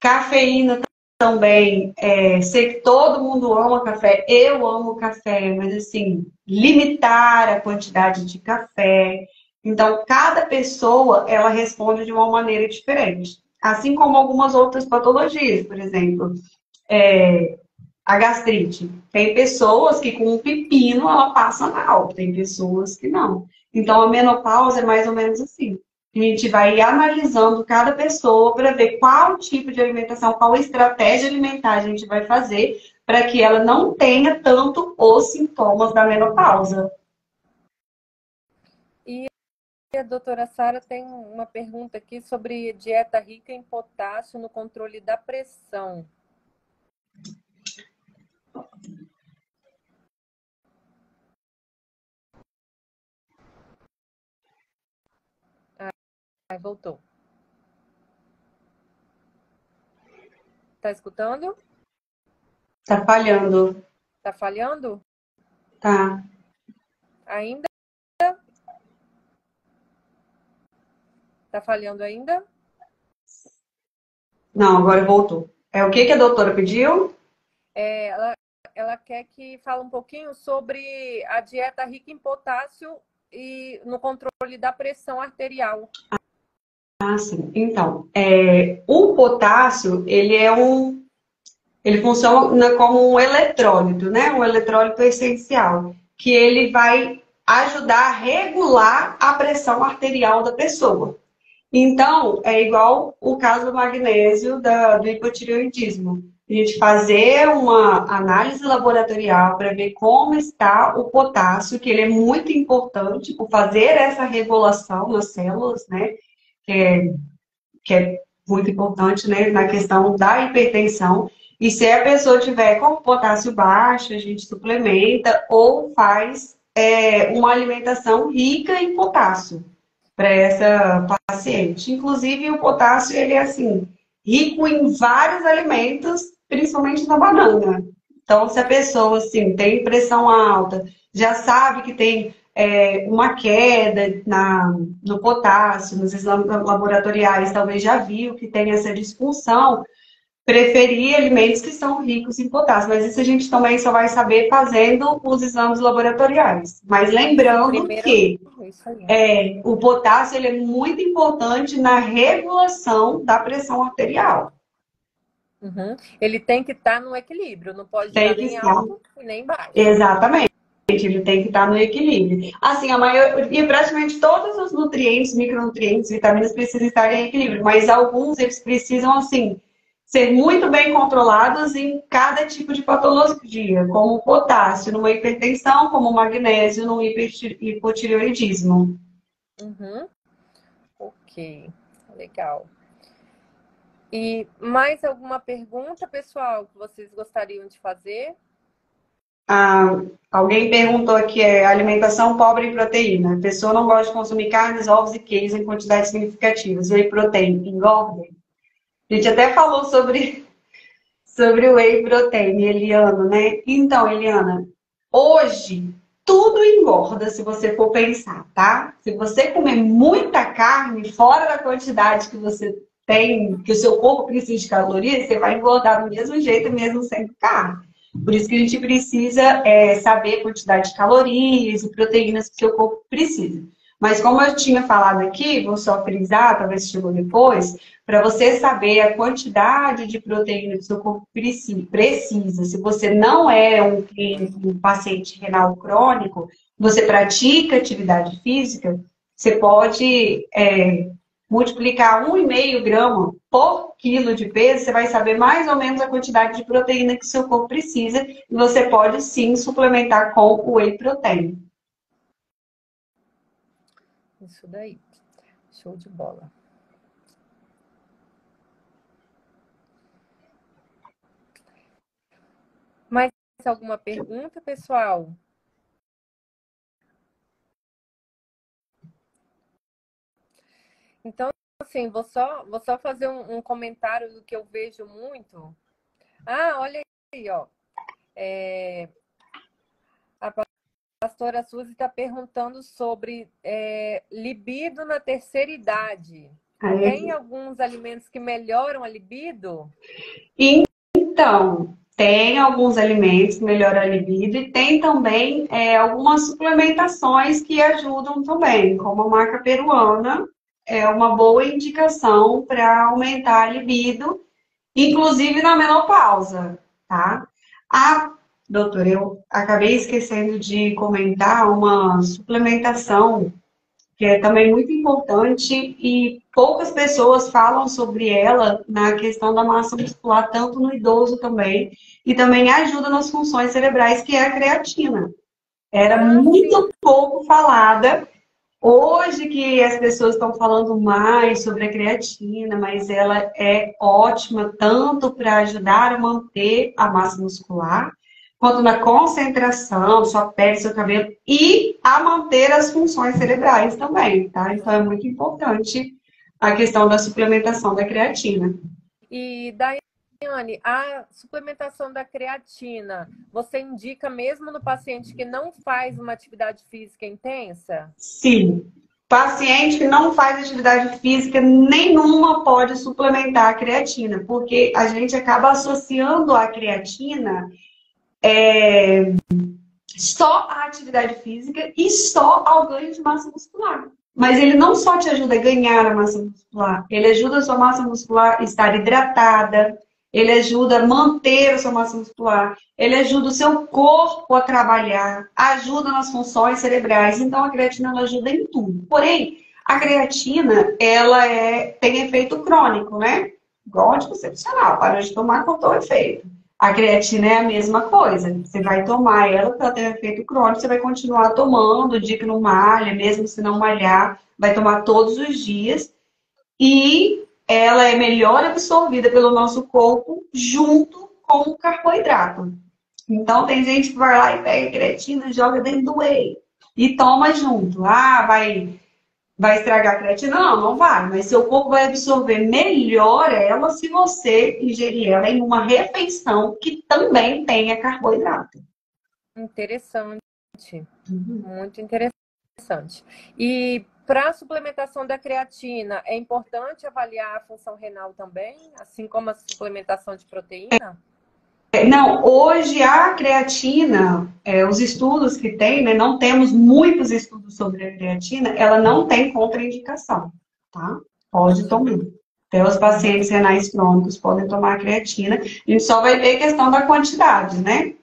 Cafeína também, sei que todo mundo ama café, eu amo café, mas assim, limitar a quantidade de café. Então, cada pessoa, ela responde de uma maneira diferente. Assim como algumas outras patologias, por exemplo, a gastrite. Tem pessoas que com um pepino ela passa mal, tem pessoas que não. Então, a menopausa é mais ou menos assim. A gente vai analisando cada pessoa para ver qual tipo de alimentação, qual estratégia alimentar a gente vai fazer para que ela não tenha tanto os sintomas da menopausa. E a doutora Sara tem uma pergunta aqui sobre dieta rica em potássio no controle da pressão. Voltou. Tá escutando? Tá falhando. Tá falhando? Tá. Ainda? Tá falhando ainda? Não, agora voltou. É o que a doutora pediu? Ela quer que fale um pouquinho sobre a dieta rica em potássio e no controle da pressão arterial. Ah, sim. Então, o potássio, ele funciona como um eletrólito, né? Um eletrólito essencial, que ele vai ajudar a regular a pressão arterial da pessoa. Então, é igual o caso do magnésio do hipotireoidismo. A gente fazer uma análise laboratorial para ver como está o potássio, que ele é muito importante por fazer essa regulação nas células, né? Que é muito importante, né, na questão da hipertensão. E se a pessoa tiver com potássio baixo, a gente suplementa ou faz uma alimentação rica em potássio para essa paciente. Inclusive, o potássio, ele é assim, rico em vários alimentos, principalmente na banana. Então, se a pessoa, assim, tem pressão alta, já sabe que tem uma queda no potássio, nos exames laboratoriais, talvez já viu que tem essa disfunção, preferir alimentos que são ricos em potássio. Mas isso a gente também só vai saber fazendo os exames laboratoriais. Mas lembrando que o potássio ele é muito importante na regulação da pressão arterial. Uhum. Ele tem que estar no equilíbrio, não pode Tem estar que nem estar. alto e nem baixo. Exatamente. Ele tem que estar no equilíbrio. Assim, a maioria, praticamente todos os nutrientes, micronutrientes, vitaminas precisam estar em equilíbrio, mas alguns eles precisam, assim, ser muito bem controlados em cada tipo de patologia, como o potássio numa hipertensão, como o magnésio no hipotireoidismo. Uhum. Ok, legal. E mais alguma pergunta, pessoal, que vocês gostariam de fazer? Ah, alguém perguntou aqui, alimentação pobre em proteína. A pessoa não gosta de consumir carnes, ovos e queijos em quantidades significativas. Whey protein engorda? A gente até falou sobre o whey protein, Eliana, né? Então, Eliana, hoje tudo engorda se você for pensar, tá? Se você comer muita carne fora da quantidade que você tem, que o seu corpo precisa de calorias, você vai engordar do mesmo jeito, mesmo sem carne. Por isso que a gente precisa saber a quantidade de calorias e proteínas que o seu corpo precisa. Mas como eu tinha falado aqui, vou só frisar, talvez chegou depois, para você saber a quantidade de proteína que o seu corpo precisa. Se você não é um paciente renal crônico, você pratica atividade física, você pode multiplicar 1,5 grama por quilo de peso, você vai saber mais ou menos a quantidade de proteína que o seu corpo precisa, e você pode sim suplementar com o whey protein. Isso daí. Show de bola. Mais alguma pergunta, pessoal? Então, assim, vou só fazer um comentário do que eu vejo muito. Ah, olha aí, ó. A pastora Suzy está perguntando sobre libido na terceira idade. Tem alguns alimentos que melhoram a libido? Então, tem alguns alimentos que melhoram a libido e tem também algumas suplementações que ajudam também, como a maca peruana é uma boa indicação para aumentar a libido, inclusive na menopausa, tá? Ah, doutora, eu acabei esquecendo de comentar uma suplementação que é também muito importante e poucas pessoas falam sobre ela na questão da massa muscular, tanto no idoso também, e também ajuda nas funções cerebrais, que é a creatina. Era muito pouco falada. Hoje que as pessoas estão falando mais sobre a creatina, mas ela é ótima tanto para ajudar a manter a massa muscular, quanto na concentração, sua pele, seu cabelo, e a manter as funções cerebrais também, tá? Então é muito importante a questão da suplementação da creatina. E, Daiane, a suplementação da creatina, você indica mesmo no paciente que não faz uma atividade física intensa? Sim. Paciente que não faz atividade física nenhuma pode suplementar a creatina, porque a gente acaba associando a creatina só à atividade física e só ao ganho de massa muscular. Mas ele não só te ajuda a ganhar a massa muscular, ele ajuda a sua massa muscular a estar hidratada, ele ajuda a manter a sua massa muscular, ele ajuda o seu corpo a trabalhar, ajuda nas funções cerebrais. Então a creatina ela ajuda em tudo. Porém, a creatina ela tem efeito crônico, né? Igual anticoncepcional, para de tomar cortou o efeito. A creatina é a mesma coisa. Você vai tomar ela para ter efeito crônico, você vai continuar tomando o dia que não malha, mesmo se não malhar, vai tomar todos os dias. E ela é melhor absorvida pelo nosso corpo junto com o carboidrato. Então tem gente que vai lá e pega a creatina, joga dentro do whey e toma junto. Ah, vai estragar a creatina? Não, não vai. Mas seu corpo vai absorver melhor ela se você ingerir ela em uma refeição que também tenha carboidrato. Interessante. Muito interessante. E para a suplementação da creatina, é importante avaliar a função renal também, assim como a suplementação de proteína? Não, hoje a creatina, os estudos que tem, né, não temos muitos estudos sobre a creatina, ela não tem contraindicação, tá? Pode tomar. Até os pacientes renais crônicos podem tomar creatina. A gente só vai ver a questão da quantidade, né?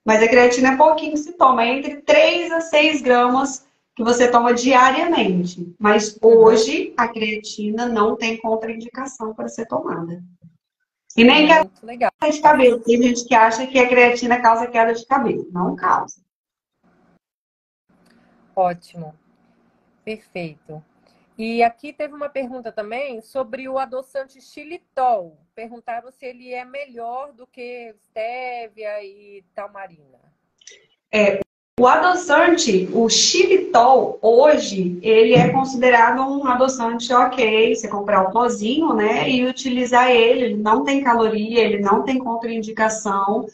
Mas a creatina é pouquinho que se toma, é entre 3 a 6 gramas que você toma diariamente. Mas hoje a creatina não tem contraindicação para ser tomada. E nem queda Muito legal. de cabelo. Tem gente que acha que a creatina causa queda de cabelo. Não causa. Ótimo. Perfeito. E aqui teve uma pergunta também sobre o adoçante xilitol. Perguntaram se ele é melhor do que stevia e tamarina. O adoçante, o xilitol, hoje, ele é considerado um adoçante ok, você comprar o pozinho, né, e utilizar ele. Ele não tem caloria, ele não tem contraindicação.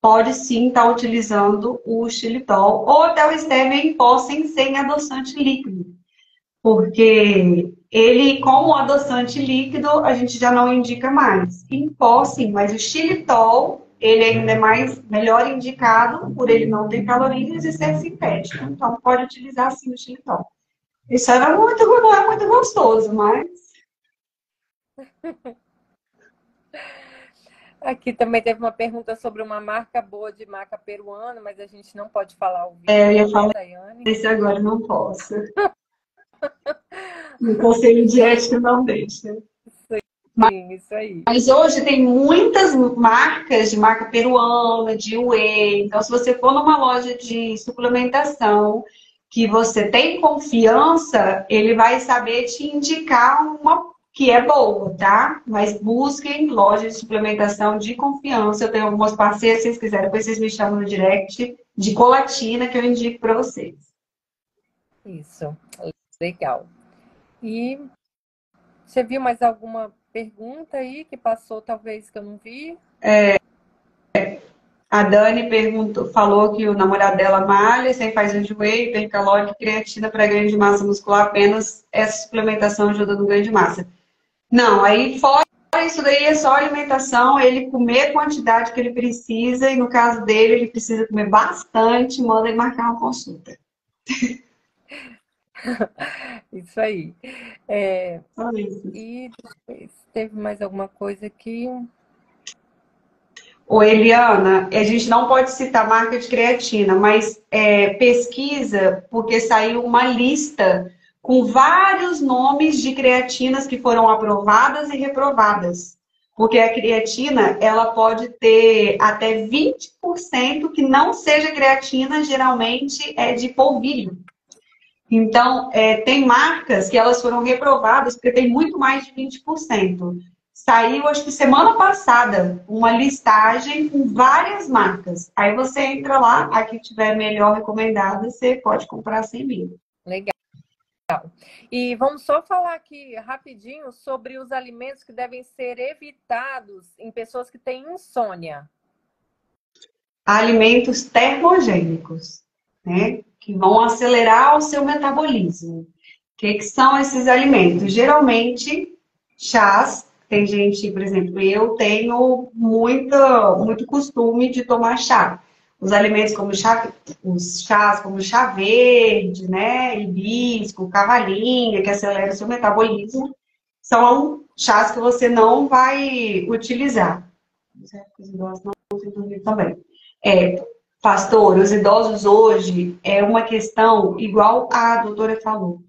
Pode sim estar utilizando o xilitol ou até o stevia em pó sem adoçante líquido. Porque ele, como adoçante líquido, a gente já não indica mais. Em pó, sim, mas o xilitol, ele ainda é melhor indicado por ele não ter calorias e ser sintético. Então, pode utilizar sim o xilitol. Isso era muito, não é muito gostoso, mas... Aqui também teve uma pergunta sobre uma marca boa de maca peruana, mas a gente não pode falar ao vivo, eu ia né, falar Daiane? esse agora, não posso. O conselho de ética não deixa. Sim, isso aí. Mas hoje tem muitas marcas de marca peruana, de whey. Então, se você for numa loja de suplementação que você tem confiança, ele vai saber te indicar uma que é boa, tá? Mas busquem lojas de suplementação de confiança. Eu tenho algumas parceiras, se vocês quiserem, depois vocês me chamam no direct, de Colatina, que eu indico para vocês. Isso, legal. E você viu mais alguma pergunta aí que passou, talvez, que eu não vi? A Dani falou que o namorado dela malha, sem faz de whey, hipercalórico e creatina para ganho de massa muscular, apenas essa suplementação ajuda no ganho de massa. Não, aí fora isso daí é só alimentação, ele comer a quantidade que ele precisa, e no caso dele, ele precisa comer bastante, manda ele marcar uma consulta. Isso aí. E teve mais alguma coisa aqui? Ô, Eliana, a gente não pode citar marca de creatina, mas pesquisa, porque saiu uma lista com vários nomes de creatinas que foram aprovadas e reprovadas. Porque a creatina, ela pode ter até 20% que não seja creatina, geralmente é de polvilho. Então, tem marcas que elas foram reprovadas porque tem muito mais de 20%. Saiu, acho que semana passada, uma listagem com várias marcas. Aí você entra lá, a que tiver melhor recomendada, você pode comprar sem medo. Legal. E vamos só falar aqui rapidinho sobre os alimentos que devem ser evitados em pessoas que têm insônia. Alimentos termogênicos, né? Que vão acelerar o seu metabolismo. O que são esses alimentos? Geralmente, chás. Tem gente, por exemplo, eu tenho muito costume de tomar chá. Os alimentos como os chás como chá verde, né? Hibisco, cavalinha, que acelera o seu metabolismo, são chás que você não vai utilizar. Os idosos não vão dormir também. Pastor, os idosos hoje é uma questão igual a doutora falou.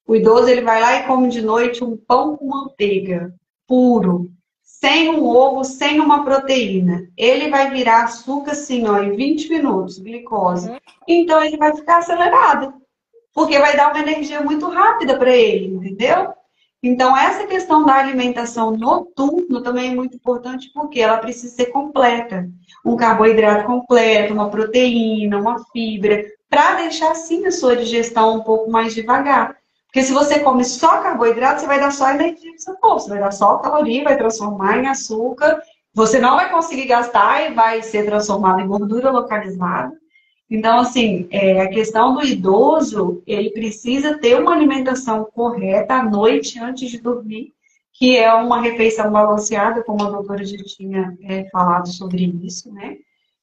O idoso ele vai lá e come de noite um pão com manteiga puro, sem um ovo, sem uma proteína. Ele vai virar açúcar assim, ó, em 20 minutos, glicose. Então ele vai ficar acelerado, porque vai dar uma energia muito rápida para ele, entendeu? Então essa questão da alimentação noturna também é muito importante, porque ela precisa ser completa. Um carboidrato completo, uma proteína, uma fibra, para deixar assim a sua digestão um pouco mais devagar. Porque se você come só carboidrato, você vai dar só energia para o seu corpo, você vai dar só caloria, vai transformar em açúcar, você não vai conseguir gastar e vai ser transformado em gordura localizada. Então, assim, a questão do idoso, ele precisa ter uma alimentação correta à noite antes de dormir, que é uma refeição balanceada, como a doutora já tinha falado sobre isso, né?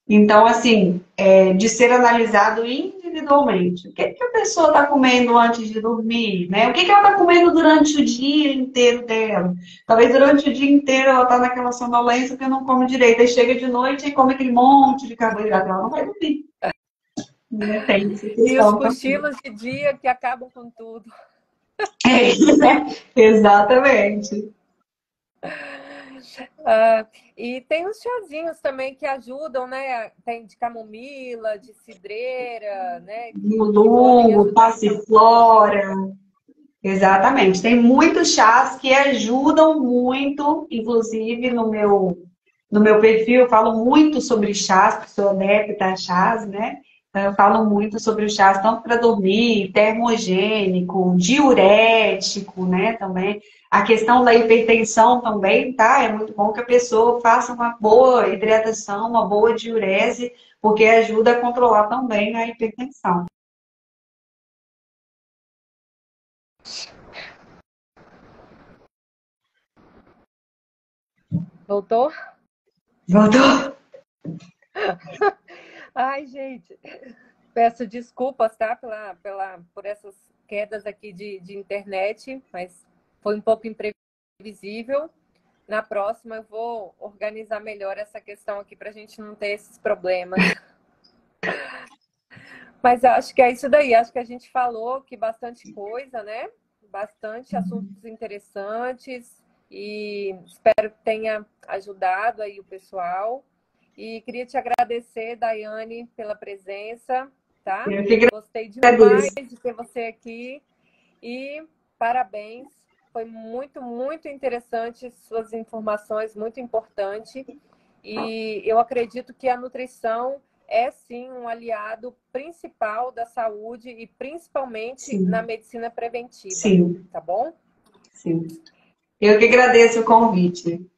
Então, assim, de ser analisado individualmente individualmente. O que que a pessoa está comendo antes de dormir, né? O que que ela está comendo durante o dia inteiro dela? Talvez durante o dia inteiro ela está naquela sonolência que não come direito. Aí chega de noite e come aquele monte de carboidrato. Ela não vai dormir. Né? Tem essa E os questão também. cochilos de dia que acabam com tudo. É, exatamente. Ah, e tem os chazinhos também que ajudam, né? Tem de camomila, de cidreira, né? Que podem Lulo, ajudar. passiflora. Exatamente. Tem muitos chás que ajudam muito, inclusive no meu perfil eu falo muito sobre chás, porque sou adepta a chás, né? Então, eu falo muito sobre o chás, tanto para dormir, termogênico, diurético, né? Também. A questão da hipertensão também, tá? É muito bom que a pessoa faça uma boa hidratação, uma boa diurese, porque ajuda a controlar também a hipertensão. Voltou? Voltou? Ai, gente, peço desculpas, tá? Por essas quedas aqui de internet, mas foi um pouco imprevisível. Na próxima eu vou organizar melhor essa questão aqui para a gente não ter esses problemas. Mas acho que é isso daí. Acho que a gente falou que bastante coisa, né? Bastante assuntos interessantes e espero que tenha ajudado aí o pessoal. E queria te agradecer, Daiane, pela presença, tá? Eu que Gostei demais agradeço. de ter você aqui e parabéns. Foi muito, muito interessante suas informações, muito importante. E eu acredito que a nutrição é sim um aliado principal da saúde e principalmente na Sim, medicina preventiva, sim, tá bom? sim. Eu que agradeço o convite.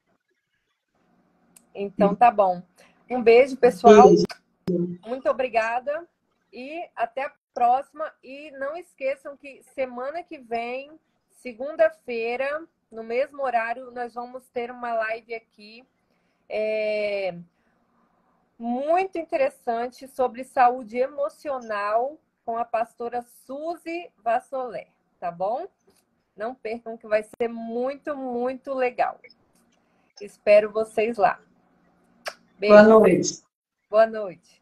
Então tá bom. Um beijo, pessoal. Beijo. Muito obrigada e até a próxima. E não esqueçam que semana que vem, segunda-feira, no mesmo horário, nós vamos ter uma live aqui. Muito interessante sobre saúde emocional com a pastora Suzy Vassolé, tá bom? Não percam que vai ser muito, muito legal. Espero vocês lá. Boa Beijos. noite. Boa noite.